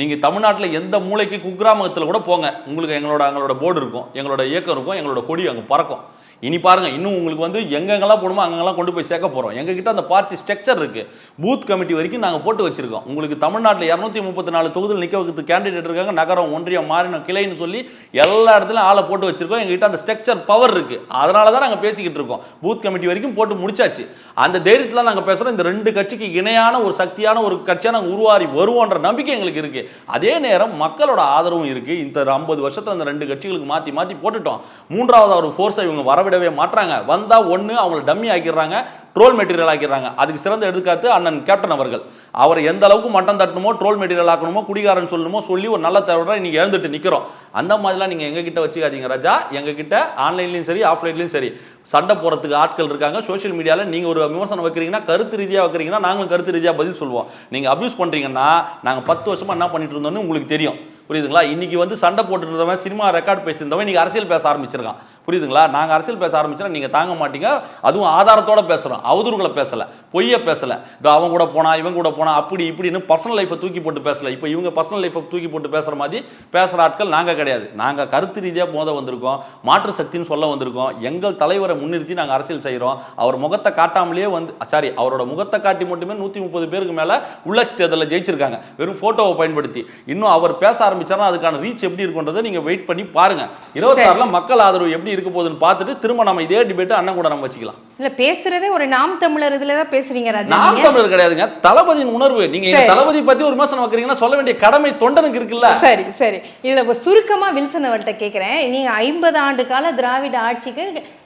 நீங்கள் தமிழ்நாட்டில் எந்த மூளைக்கு குக்கிராமத்தில் கூட போங்க, உங்களுக்கு எங்களோட போர்டு இருக்கும், எங்களோட இயக்கம் இருக்கும், எங்களோட கொடி அங்கே பறக்கும். இனி பாருங்க, இன்னும் உங்களுக்கு வந்து எங்கெங்கெல்லாம் போடுமோ அங்கெல்லாம் கொண்டு போய் சேர்க்க போகிறோம். எங்ககிட்ட அந்த பார்ட்டி ஸ்ட்ரக்சர் இருக்குது, பூத் கமிட்டி வரைக்கும் நாங்கள் போட்டு வச்சிருக்கோம். உங்களுக்கு தமிழ்நாட்டில் 234 தொகுதியில் நிற்க வைக்கிறது கேண்டிடேட் இருக்காங்க. நகரம், ஒன்றியம், மாநிலம், கிளைன்னு சொல்லி எல்லா இடத்துலையும் ஆளை போட்டு வச்சிருக்கோம். எங்ககிட்ட அந்த ஸ்ட்ரக்சர் பவர் இருக்குது. அதனால தான் நாங்கள் பேசிக்கிட்டு இருக்கோம். பூத் கமிட்டி வரைக்கும் போட்டு முடிச்சாச்சு. அந்த தைரியத்தில் நாங்கள் பேசுகிறோம். இந்த ரெண்டு கட்சிக்கு இணையான ஒரு சக்தியான ஒரு கட்சியாக நாங்கள் உருவாரி வருவோன்ற நம்பிக்கை எங்களுக்கு இருக்குது. அதே நேரம் மக்களோட ஆதரவும் இருக்குது. இந்த 50 வருஷத்தில் அந்த ரெண்டு கட்சிகளுக்கு மாற்றி மாற்றி போட்டுட்டோம். மூன்றாவது ஒரு ஃபோர்ஸை இவங்க வரவிடவே மாற்றாங்க. வந்தா ஒண்ணு அவங்களை டம்மி ஆக்கிடுறாங்க, ட்ரோல் மெட்டீரியல் ஆக்கிடுறாங்க. அதுக்கு சிறந்த எடுத்துக்காட்டு அண்ணன் கேப்டன் அவர்கள். அவர் எந்த அளவுக்கு மட்டம் தட்டணுமோ, ட்ரோல் மெட்டீரியல் ஆக்கணுமோ, குடிகாரன் சொல்லணுமோ சொல்லி ஒரு நல்ல தவிர நீங்க எழுந்துட்டு நிக்கிறோம். அந்த மாதிரிலாம் நீங்க எங்க கிட்ட வச்சுக்காதீங்க ராஜா. எங்க கிட்ட ஆன்லைன்லயும் சரி, ஆஃப்லைன்லயும் சரி சண்டை போறதுக்கு ஆட்கள் இருக்காங்க. சோஷியல் மீடியால நீங்க ஒரு விமர்சனம் வைக்கிறீங்கன்னா, கருத்து ரீதியா வைக்கிறீங்கன்னா, நாங்களும் கருத்து ரீதியா பதில் சொல்லுவோம். நீங்க அபியூஸ் பண்றீங்கன்னா, நாங்க 10 வருஷமா என்ன பண்ணிட்டு இருந்தோம்னு உங்களுக்கு தெரியும். புரியுதுங்களா? இன்னைக்கு வந்து சண்டை போட்டு இருந்தவன், சினிமா ரெக்கார்ட் பேசியிருந்தவன் இன்னைக்கு அரசியல் பேச ஆரம்பிச்சிருக்கான். புரியுதுங்களா? நாங்கள் அரசியல் பேச ஆரம்பிச்சா நீங்க தாங்க மாட்டீங்க. அதுவும் ஆதாரத்தோட பேசுறோம், அவதூறுகளை பேசல, பொய்ய பேசல. அவன் கூட போனா, இவன் கூட போனா, அப்படி இப்படின்னு பர்சனல் லைஃபை தூக்கி போட்டு பேசல. இப்போ இவங்க பர்சனல் லைஃபை தூக்கி போட்டு பேசுற மாதிரி பேசுற ஆட்கள் நாங்க கிடையாது. நாங்க கருத்து ரீதியா மோத வந்திருக்கோம், மாற்று சக்தின்னு சொல்ல வந்திருக்கோம். எங்கள் தலைவரை முன்னிறுத்தி நாங்கள் அரசியல் செய்யறோம். அவர் முகத்தை காட்டாமலேயே வந்து அவரோட முகத்தை காட்டி மட்டுமே 130 பேருக்கு மேல உள்ளாட்சி தேர்தலில் ஜெயிச்சிருக்காங்க, வெறும் போட்டோவை பயன்படுத்தி. இன்னும் அவர் பேச ஆரம்பிச்சாருன்னா அதுக்கான ரீச் எப்படி இருக்குன்றதை நீங்க வெயிட் பண்ணி பாருங்க. 26ல மக்கள் ஆதரவு எப்படி இருக்க போகுதுன்னு பார்த்துட்டு திரும்ப நம்ம இதே டிபேட் அண்ணன் கூட நம்ம வச்சுக்கலாம்.
இல்ல பேசுறதே ஒரு நாம் தமிழர் இதுல தான் பேசுறீங்க ராஜா.
நாம் தமிழர் கிடையாதுங்க, தளபதியின் உணர்வு. நீங்க எங்க தளபதி பத்தி ஒரு விமர்சனம் வைக்கிறீங்கன்னா சொல்ல வேண்டிய கடமை தொண்டனுக்கு இருக்குல்ல.
சரி சரி, இதுல சுருக்கமா வில்சன் அவர்கிட்ட கேட்கிறேன். நீங்க 50 ஆண்டு கால திராவிட ஆட்சிக்கு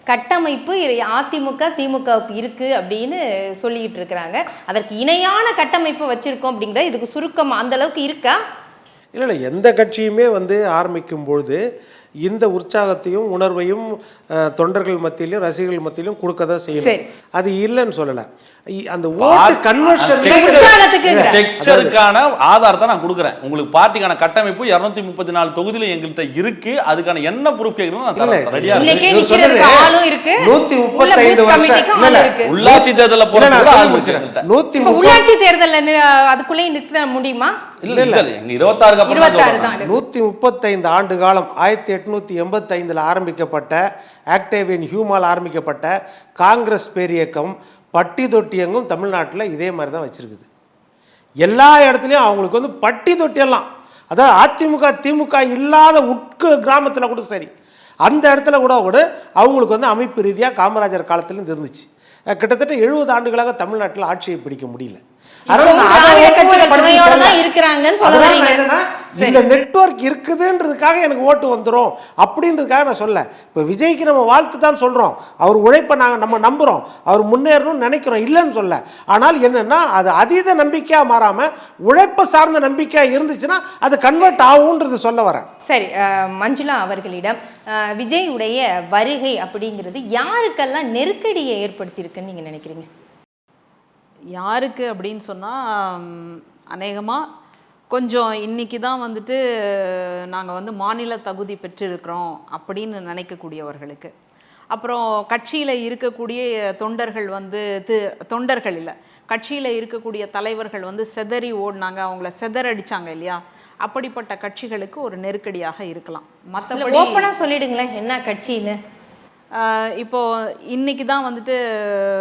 கட்டமைப்பு அதிமுக திமுகவுக்கு இருக்கு அப்படின்னு சொல்லிக்கிட்டு இருக்கிறாங்க. அதற்கு இணையான கட்டமைப்பு வச்சிருக்கோம் அப்படிங்கிற இதுக்கு சுருக்கம் அந்த அளவுக்கு இருக்கா?
இல்லை, எந்த கட்சியுமே வந்து ஆரம்பிக்கும் பொழுது இந்த உற்சாகத்தையும் உணர்வையும் தொண்டர்கள் மத்தியிலும் ரசிகர்கள் மத்தியிலும் கொடுக்க தான் செய்யணும். அது இல்லைன்னு சொல்லலை. அந்த ஓட்டு
கன்வர்ஷனுக்கான ஆதாரத்தை நான் கொடுக்குறேன். உங்களுக்கு பார்ட்டிக்கான கட்டமைப்பு 234 தொகுதியில எங்கள்கிட்ட இருக்கு. அதுக்கான என்ன ப்ரூஃப் கேட்கணும் உள்ளாட்சி தேர்தலில்
உள்ளாட்சி தேர்தல் அதுக்குள்ளே நிறுத்த முடியுமா?
இல்ல இல்ல, 26
135 ஆண்டு காலம் 1885 ஆரம்பிக்கப்பட்ட ஆக்டேவியன் ஹியூமால் ஆரம்பிக்கப்பட்ட காங்கிரஸ் பேரியக்கம் பட்டி தொட்டியங்கும் தமிழ்நாட்டில் இதே மாதிரி தான் வச்சிருக்குது. எல்லா இடத்துலையும் அவங்களுக்கு வந்து பட்டி தொட்டியெல்லாம், அதாவது அதிமுக திமுக இல்லாத கிராமத்தில் கூட சரி, அந்த இடத்துல கூட அவங்களுக்கு வந்து அமைப்பு ரீதியாக காமராஜர் காலத்துலேருந்து இருந்துச்சு. கிட்டத்தட்ட 70 ஆண்டுகளாக தமிழ்நாட்டில் ஆட்சியை பிடிக்க முடியல. இந்த நெட்வொர்க் இருக்குதுன்றதுக்காக எனக்கு ஓட்டு வந்துடும் அப்படின்றதுக்காக நான் சொல்ல. இப்போ விஜய்க்கு நம்ம வாழ்த்து தான் சொல்றோம், அவர் உழைப்பை நம்ம நம்புறோம், அவர் முன்னேறணும்னு நினைக்கிறோம், இல்லைன்னு சொல்ல. ஆனால் என்னன்னா, அது அதீத நம்பிக்கையா மாறாம உழைப்பை சார்ந்த நம்பிக்கையா இருந்துச்சுன்னா அது கன்வெர்ட் ஆகும்ன்றது சொல்ல வரேன்.
சரி, மஞ்சுளா அவர்களிடம் விஜய் உடைய வருகை அப்படிங்கிறது யாருக்கெல்லாம் நெருக்கடியை ஏற்படுத்தியிருக்குன்னு நீங்க நினைக்கிறீங்க?
யாருக்கு அப்படின்னு சொன்னால், அநேகமாக கொஞ்சம் இன்றைக்கி தான் வந்துட்டு நாங்கள் வந்து மாநில தகுதி பெற்றிருக்கிறோம் அப்படின்னு நினைக்கக்கூடியவர்களுக்கு, அப்புறம் கட்சியில் இருக்கக்கூடிய தொண்டர்கள் வந்து தொண்டர்கள் இல்லை, கட்சியில் இருக்கக்கூடிய தலைவர்கள் வந்து செதறி ஓடினாங்க, அவங்கள செதறடிச்சாங்க இல்லையா, அப்படிப்பட்ட கட்சிகளுக்கு ஒரு நெருக்கடியாக இருக்கலாம்.
மற்றபடி ஓப்பனாக சொல்லிடுங்களேன் என்ன கட்சின்னு.
இப்போது இன்றைக்கி தான் வந்துட்டு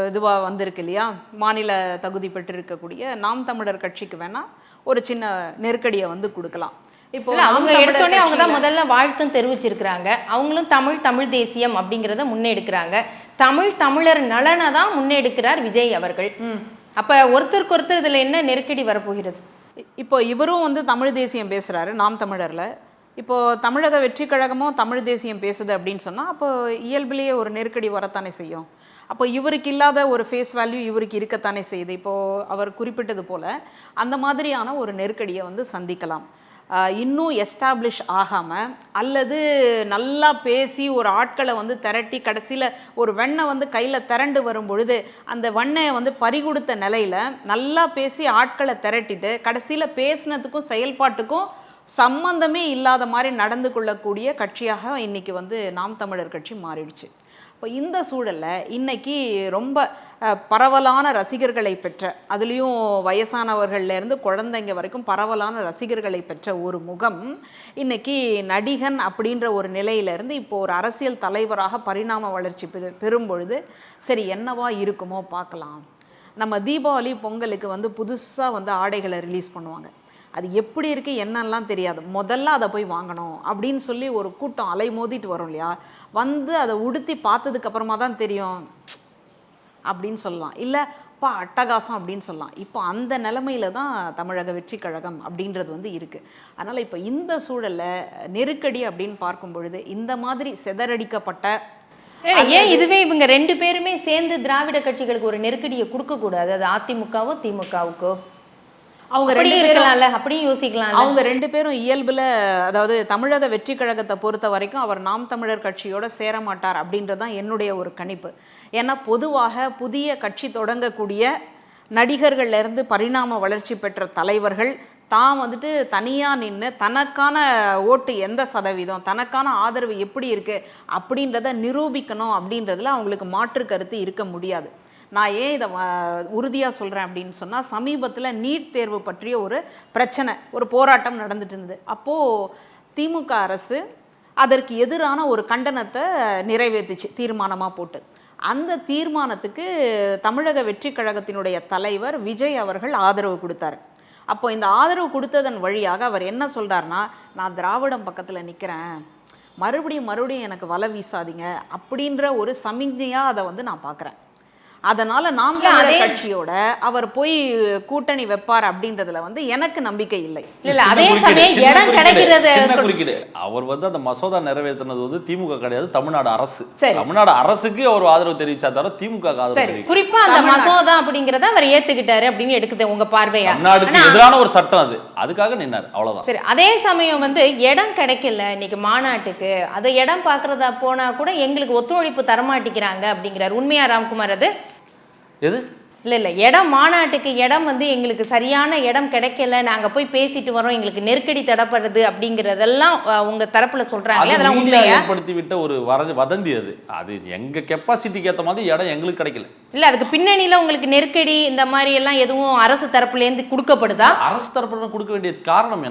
இதுவாக வந்திருக்கு இல்லையா, மாநில தகுதி பெற்றிருக்கக்கூடிய நாம் தமிழர் கட்சிக்கு வேணால் ஒரு சின்ன நெருக்கடியை வந்து கொடுக்கலாம். இப்போ
அவங்க எடுத்தோடனே அவங்க தான் முதல்ல வாழ்த்தும் தெரிவிச்சிருக்கிறாங்க. அவங்களும் தமிழ் தேசியம் அப்படிங்கிறத முன்னெடுக்கிறாங்க. தமிழர் நலனை தான் முன்னெடுக்கிறார் விஜய் அவர்கள். அப்போ ஒருத்தருக்கு ஒருத்தர் இதில் என்ன நெருக்கடி வரப்போகிறது?
இப்போ இவரும் வந்து தமிழ் தேசியம் பேசுகிறாரு நாம் தமிழரில், இப்போது தமிழக வெற்றி கழகமோ தமிழ் தேசியம் பேசுது அப்படின்னு சொன்னால் அப்போ இயல்பிலேயே ஒரு நெருக்கடி வரத்தானே செய்யும். அப்போ இவருக்கு இல்லாத ஒரு ஃபேஸ் வேல்யூ இவருக்கு இருக்கத்தானே செய்யுது. இப்போது அவர் குறிப்பிட்டது போல் அந்த மாதிரியான ஒரு நெருக்கடியை வந்து சந்திக்கலாம். இன்னும் எஸ்டாப்ளிஷ் ஆகாமல் அல்லது நல்லா பேசி ஒரு ஆட்களை வந்து திரட்டி கடைசியில் ஒரு வெண்ணை வந்து கையில் திரண்டு வரும் பொழுது அந்த வெண்ணையை வந்து பறிகொடுத்த நிலையில் நல்லா பேசி ஆட்களை திரட்டிட்டு கடைசியில் பேசினதுக்கும் செயல்பாட்டுக்கும் சம்பந்தமே இல்லாத மாதிரி நடந்து கொள்ளக்கூடிய கட்சியாக இன்றைக்கி வந்து நாம் தமிழர் கட்சி மாறிடுச்சு. இப்போ இந்த சூழலில் இன்றைக்கி ரொம்ப பரவலான ரசிகர்களை பெற்ற, அதுலேயும் வயசானவர்கள்லேருந்து குழந்தைங்க வரைக்கும் பரவலான ரசிகர்களை பெற்ற ஒரு முகம் இன்றைக்கி நடிகன் அப்படின்ற ஒரு நிலையிலேருந்து இப்போ ஒரு அரசியல் தலைவராக பரிணாம வளர்ச்சி பெறும் பொழுது சரி என்னவா இருக்குமோ பார்க்கலாம். நம்ம தீபாவளி பொங்கலுக்கு வந்து புதுசாக வந்து ஆடைகளை ரிலீஸ் பண்ணுவாங்க. அது எப்படி இருக்குது என்னெல்லாம் தெரியாது, முதல்ல அதை போய் வாங்கணும் அப்படின்னு சொல்லி ஒரு கூட்டம் அலை மோதிட்டு வரும் இல்லையா, வந்து அதை உடுத்தி பார்த்ததுக்கப்புறமா தான் தெரியும் அப்படின்னு சொல்லலாம், இல்லைப்பா அட்டகாசம் அப்படின்னு சொல்லலாம். இப்போ அந்த நிலைமையில தான் தமிழக வெற்றி கழகம் அப்படின்றது வந்து இருக்குது. அதனால் இப்போ இந்த சூழலில் நெருக்கடி அப்படின்னு பார்க்கும் பொழுது இந்த மாதிரி சிதறடிக்கப்பட்ட
ஏன் இதுவே இவங்க 2 பேருமே சேர்ந்து திராவிட கட்சிகளுக்கு ஒரு நெருக்கடியை கொடுக்கக்கூடாது? அது அதிமுகவோ திமுகவுக்கோ அவங்க அப்படியும் யோசிக்கலாம்.
அவங்க 2 பேரும் இயல்புல, அதாவது தமிழக வெற்றி கழகத்தை பொறுத்த வரைக்கும் அவர் நாம் தமிழர் கட்சியோட சேர மாட்டார் அப்படின்றதான் என்னுடைய ஒரு கணிப்பு. ஏன்னா பொதுவாக புதிய கட்சி தொடங்கக்கூடிய நடிகர்கள்லேருந்து பரிணாம வளர்ச்சி பெற்ற தலைவர்கள் தான் வந்துட்டு தனியாக நின்று தனக்கான ஓட்டு எந்த சதவீதம், தனக்கான ஆதரவு எப்படி இருக்குது அப்படின்றத நிரூபிக்கணும் அப்படின்றதுல அவங்களுக்கு மாற்று கருத்து இருக்க முடியாது. நான் ஏன் இதை உறுதியாக சொல்கிறேன் அப்படின்னு சொன்னால், சமீபத்தில் நீட் தேர்வு பற்றிய ஒரு பிரச்சனை, ஒரு போராட்டம் நடந்துட்டு இருந்தது. அப்போது திமுக அரசு அதற்கு எதிரான ஒரு கண்டனத்தை நிறைவேற்றுச்சு தீர்மானமாக போட்டு. அந்த தீர்மானத்துக்கு தமிழக வெற்றி கழகத்தினுடைய தலைவர் விஜய் அவர்கள் ஆதரவு கொடுத்தாரு. அப்போ இந்த ஆதரவு கொடுத்ததன் வழியாக அவர் என்ன சொல்கிறாருன்னா, நான் திராவிடம் பக்கத்தில் நிற்கிறேன், மறுபடியும் எனக்கு வலை வீசாதீங்க அப்படின்ற ஒரு சமிக்ஞையாக அதை வந்து நான் பார்க்குறேன். அதனால நாம் தமிழர் கட்சியோட அவர் போய் கூட்டணி வைப்பார் அப்படின்றதுல வந்து எனக்கு நம்பிக்கை இல்லை.
இல்ல அதே சமயம் இடம் கிடைக்கிறது
குறிக்கிடு. அவர் வந்து அந்த மசோதா நிறைவேற்றினது வந்து திமுக கிடையாது, தமிழ்நாடு அரசு. தமிழ்நாடு அரசுக்கு அவர் ஆதரவு தெரிவிச்சா தவிர திமுக ஆதரவு.
குறிப்பா அந்த மசோதா அப்படிங்கறத அவர் ஏத்துக்கிட்டாரு அப்படின்னு எடுக்குது உங்க பார்வையா?
தமிழ்நாடுக்கு எதிரான ஒரு சட்டம் அது, அதுக்காக நின்னார், அவ்வளவுதான்.
சரி, அதே சமயம் வந்து இடம் கிடைக்கல இன்னைக்கு மாநாட்டுக்கு, அது இடம் பாக்குறதா போனா கூட எங்களுக்கு ஒத்துழைப்பு தரமாட்டிக்கிறாங்க அப்படிங்கிறார். உண்மையா ராம்குமார்? அது
எது
இல்லை இடம், மாநாட்டுக்கு இடம் வந்து எங்களுக்கு சரியான இடம் கிடைக்கல, நாங்க போய் பேசிட்டு வரோம், எங்களுக்கு நெருக்கடி தடப்படுறது அப்படிங்கறதெல்லாம் உங்க தரப்புல சொல்றாங்க. அதெல்லாம் உண்மையா?
ஏற்படுத்தி விட்ட ஒரு வதந்தி அது. அது எங்க கெப்பாசிட்டிக்கு ஏற்ற மாதிரி இடம் எங்களுக்கு கிடைக்கல.
இல்ல அதுக்கு பின்னணியில உங்களுக்கு நெருக்கடி இந்த மாதிரி எல்லாம் எதுவும் அரசு தரப்புல இருந்து கொடுக்கப்படுதா?
அரசு தரப்புல கொடுக்க வேண்டிய காரணம்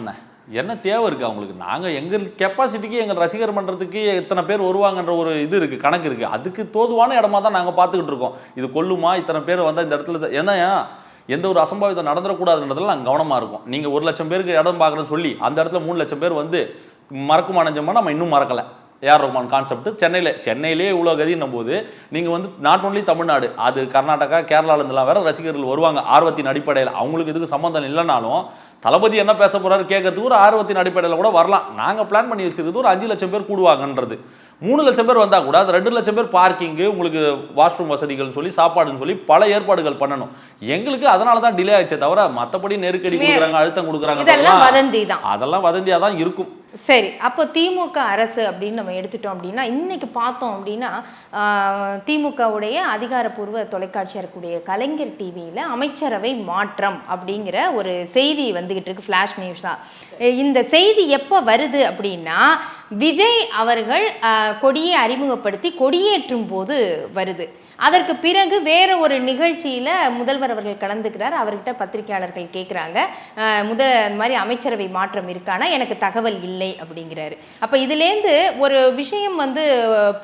என்ன தேவை இருக்குது அவங்களுக்கு? நாங்கள் எங்கள் கெப்பாசிட்டிக்கு எங்கள் ரசிகர் மன்றத்துக்கு இத்தனை பேர் வருவாங்கன்ற ஒரு இது இருக்குது, கணக்கு இருக்குது. அதுக்கு தோதுவான இடமா தான் நாங்கள் பார்த்துக்கிட்டு இருக்கோம். இது கொல்லுமா, இத்தனை பேர் வந்தால் இந்த இடத்துல ஏன்னா எந்த ஒரு அசம்பாவிதம் நடந்துடக்கூடாதுன்றதுல நாங்கள் கவனமாக இருக்கும். நீங்கள் 1 லட்சம் பேருக்கு இடம் பார்க்குறேன்னு சொல்லி அந்த இடத்துல 3 லட்சம் பேர் வந்து மறக்குமா நெஞ்சமா நம்ம இன்னும் மறக்கலை. ஏஆர் ரஹ்மான் கான்செப்ட் சென்னையிலே இவ்வளோ கதின்னும் போது நீங்கள் வந்து நாட் ஒன்லி தமிழ்நாடு, அது கர்நாடகா கேரளாவிலேருந்துலாம் வேற ரசிகர்கள் வருவாங்க ஆர்வத்தின் அடிப்படையில். அவங்களுக்கு இதுக்கு சம்மந்தம் இல்லைனாலும் தளபதி என்ன பேச போறாரு கேட்கறதுக்கு ஒரு ஆர்வத்தின் அடிப்படையில் கூட வரலாம். நாங்கள் பிளான் பண்ணி வச்சிருக்கிறது ஒரு 5 லட்சம் பேர் கூடுவாங்கன்றது. 3 லட்சம் பேர் வந்தால் கூட அது 2 லட்சம் பேர் பார்க்கிங்கு, உங்களுக்கு வாஷ்ரூம் வசதிகள் சொல்லி சாப்பாடுன்னு சொல்லி பல ஏற்பாடுகள் பண்ணணும். எங்களுக்கு அதனால தான் டிலே ஆயிடுச்சே தவிர மற்றபடி நெருக்கடி கொடுக்குறாங்க, அழுத்தம் கொடுக்குறாங்க, அதெல்லாம் வதந்தியாக தான் இருக்கும்.
சரி, அப்போ திமுக அரசு அப்படின்னு நம்ம எடுத்துட்டோம் அப்படின்னா, இன்னைக்கு பார்த்தோம் அப்படின்னா திமுகவுடைய அதிகாரப்பூர்வ தொலைக்காட்சியாக இருக்கக்கூடிய கலைஞர் டிவியில் அமைச்சரவை மாற்றம் அப்படிங்கிற ஒரு செய்தி வந்துகிட்டு இருக்கு, ஃப்ளாஷ் நியூஸாக. இந்த செய்தி எப்போ வருது அப்படின்னா, விஜய் அவர்கள் கொடியை அறிமுகப்படுத்தி கொடியேற்றும் போது வருது. அதற்கு பிறகு வேற ஒரு நிகழ்ச்சியில் முதல்வர் அவர்கள் கலந்துக்கிறார். அவர்கிட்ட பத்திரிகையாளர்கள் கேட்குறாங்க, இந்த மாதிரி அமைச்சரவை மாற்றம் இருக்கானா, எனக்கு தகவல் இல்லை அப்படிங்கிறாரு. அப்போ இதுலேருந்து ஒரு விஷயம் வந்து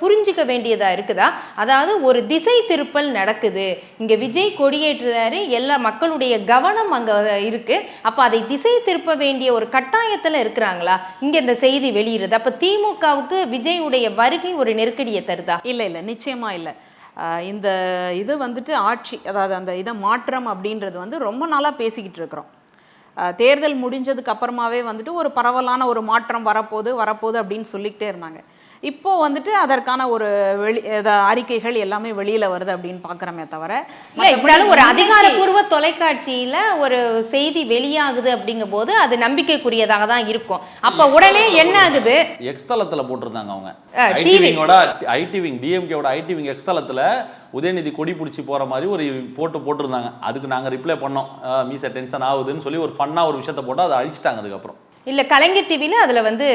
புரிஞ்சிக்க வேண்டியதாக இருக்குதா? அதாவது ஒரு திசை திருப்பல் நடக்குது. இங்கே விஜய் கொடியேற்றுறாரு, எல்லா மக்களுடைய கவனம் அங்கே இருக்குது. அப்போ அதை திசை திருப்ப வேண்டிய ஒரு கட்டாயத்தில் இருக்கிறாங்களா இங்கே இந்த செய்தி வெளியிடுது? அப்போ திமுகவுக்கு விஜயுடைய வருகை ஒரு நெருக்கடியை தருதா?
இல்லை, நிச்சயமாக இல்லை. இந்த இது வந்துட்டு ஆட்சி, அதாவது அந்த இதை மாற்றம் அப்படின்றது வந்து ரொம்ப நாளாக பேசிக்கிட்டு இருக்கிறோம். தேர்தல் முடிஞ்சதுக்கு அப்புறமாவே வந்துட்டு ஒரு பரவலான ஒரு மாற்றம் வரப்போகுது அப்படின்னு சொல்லிக்கிட்டே இருந்தாங்க. இப்போ வந்துட்டு அதற்கான ஒரு அறிக்கைகள் எல்லாமே வெளியில வருது அப்படின்னு பாக்குறமே தவிர,
இருந்தாலும் ஒரு அதிகாரப்பூர்வ தொலைக்காட்சியில ஒரு செய்தி வெளியாகுது அப்படிங்கும் போது அது நம்பிக்கைக்குரியதாக தான் இருக்கும். அப்ப உடனே என்ன ஆகுது,
எக்ஸ் தளத்துல போட்டிருந்தாங்க அவங்க ஐடிவிங் டிஎம்கேவோட ஐடிவிங் எக்ஸ் தளத்துல உதயநிதி கொடி பிடிச்சி போற மாதிரி ஒரு போட்டிருந்தாங்க. அதுக்கு நாங்க ரிப்ளை பண்ணோம், மீச டென்ஷன் ஆகுதுன்னு சொல்லி ஒரு ஃபன்னா ஒரு விஷயத்த போட்டு அதை அழிச்சிட்டாங்க. அதுக்கப்புறம்
இல்லை, கலைஞர் டிவியில் அதில் வந்து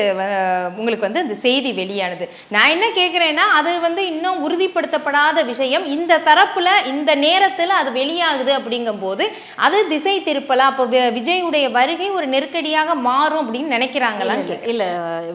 உங்களுக்கு வந்து அந்த செய்தி வெளியானது. நான் என்ன கேட்குறேன்னா, அது வந்து இன்னும் உறுதிப்படுத்தப்படாத விஷயம். இந்த தரப்பில் இந்த நேரத்தில் அது வெளியாகுது அப்படிங்கும்போது அது திசை திருப்பலாம். அப்போ விஜயுடைய வருகை ஒரு நெருக்கடியாக மாறும் அப்படின்னு நினைக்கிறாங்களான்னு.
இல்லை,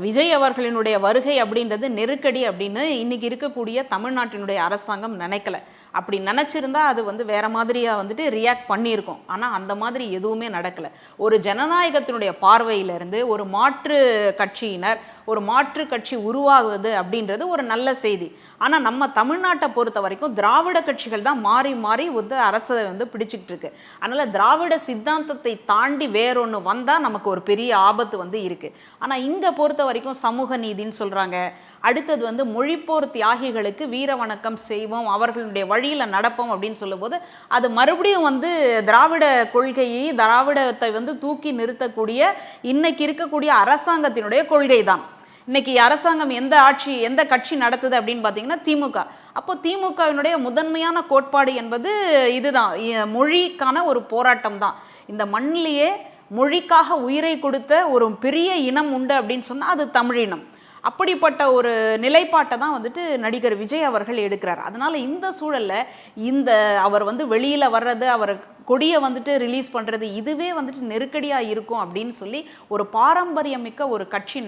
விஜய் அவர்களினுடைய வருகை அப்படின்றது நெருக்கடி அப்படின்னு இன்னைக்கு இருக்கக்கூடிய தமிழ்நாட்டினுடைய அரசாங்கம் நினைக்கல. அப்படி நினச்சிருந்தா அது வந்து வேற மாதிரியாக வந்துட்டு ரியாக்ட் பண்ணியிருக்கோம். ஆனால் அந்த மாதிரி எதுவுமே நடக்கலை. ஒரு ஜனநாயகத்தினுடைய பார்வையிலிருந்து ஒரு மாற்று கட்சியினர், ஒரு மாற்று கட்சி உருவாகுவது அப்படின்றது ஒரு நல்ல செய்தி. ஆனால் நம்ம தமிழ்நாட்டை பொறுத்த வரைக்கும் திராவிட கட்சிகள் தான் மாறி மாறி வந்து அரசை வந்து பிடிச்சிக்கிட்டு இருக்கு. அதனால் திராவிட சித்தாந்தத்தை தாண்டி வேறொன்று வந்தால் நமக்கு ஒரு பெரிய ஆபத்து வந்து இருக்குது. ஆனால் இங்கே பொறுத்த வரைக்கும் சமூக நீதின்னு சொல்கிறாங்க. அடுத்தது வந்து மொழிப்போர் தியாகிகளுக்கு வீர வணக்கம் செய்வோம், அவர்களுடைய வழியில் நடப்போம் அப்படின்னு சொல்லும்போது அது மறுபடியும் வந்து திராவிட கொள்கையை, திராவிடத்தை வந்து தூக்கி நிறுத்தக்கூடிய இன்னைக்கு இருக்கக்கூடிய அரசாங்கத்தினுடைய கொள்கை தான். இன்னைக்கு அரசாங்கம் எந்த கட்சி நடத்துது அப்படின்னு பார்த்தீங்கன்னா திமுக. அப்போ திமுகவினுடைய முதன்மையான கோட்பாடு என்பது இதுதான், மொழிக்கான ஒரு போராட்டம் தான். இந்த மண்ணிலேயே மொழிக்காக உயிரை கொடுத்த ஒரு பெரிய இனம் உண்டு அப்படின்னு சொன்னால் அது தமிழினம். அப்படிப்பட்ட ஒரு நிலைப்பாட்டை தான் வந்துட்டு நடிகர் விஜய் அவர்கள் எடுக்கிறார். அதனால இந்த சூழல்ல அவர் வந்து வெளியில வர்றது, அவர் கொடியை வந்துட்டு ரிலீஸ் பண்றது, இதுவே வந்துட்டு நெருக்கடியா இருக்கும் அப்படின்னு சொல்லி ஒரு பாரம்பரியமிக்க ஒரு கட்சி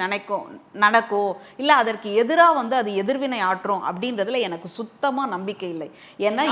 நடக்கும் இல்லை அதற்கு எதிராக வந்து அது எதிர்வினை ஆற்றும் அப்படின்றதுல எனக்கு சுத்தமா நம்பிக்கை இல்லை. ஏன்னா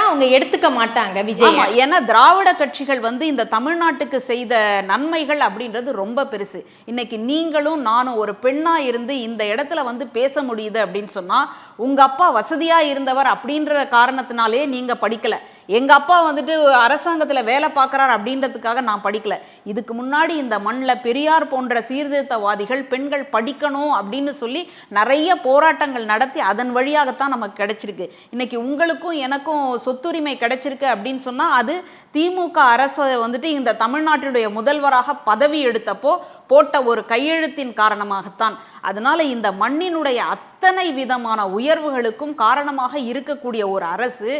அவங்க எடுத்துக்க மாட்டாங்க விஜய்.
ஏன்னா திராவிட கட்சிகள் வந்து இந்த தமிழ்நாட்டுக்கு செய்த நன்மைகள் அப்படின்றது ரொம்ப பெருசு. இன்னைக்கு நீங்களும் நானும் ஒரு பெண்ணா இருந்து இந்த இடத்துல வந்து பேச முடியுது அப்படின்னு சொன்னா உங்க அப்பா வசதியா இருந்தவர் அப்படின்ற காரணத்தினாலே நீங்க படிக்கல. எங்க அப்பா வந்துட்டு அரசாங்கத்துல வேலை பார்க்கறார் அப்படின்றதுக்காக நான் படிக்கல. இதுக்கு முன்னாடி இந்த மண்ணில் பெரியார் போன்ற சீர்திருத்தவாதிகள் பெண்கள் படிக்கணும் அப்படின்னு சொல்லி நிறைய போராட்டங்கள் நடத்தி அதன் வழியாகத்தான் நமக்கு கிடைச்சிருக்கு. இன்னைக்கு உங்களுக்கும் எனக்கும் சொத்துரிமை கிடைச்சிருக்கு அப்படின்னு சொன்னா அது திமுக அரசு வந்துட்டு இந்த தமிழ்நாட்டினுடைய முதல்வராக பதவி எடுத்தப்போ போட்ட ஒரு கையெழுத்தின் காரணமாகத்தான். அதனால இந்த மண்ணினுடைய அத்தனை விதமான உயர்வுகளுக்கும் காரணமாக இருக்கக்கூடிய ஒரு அரசு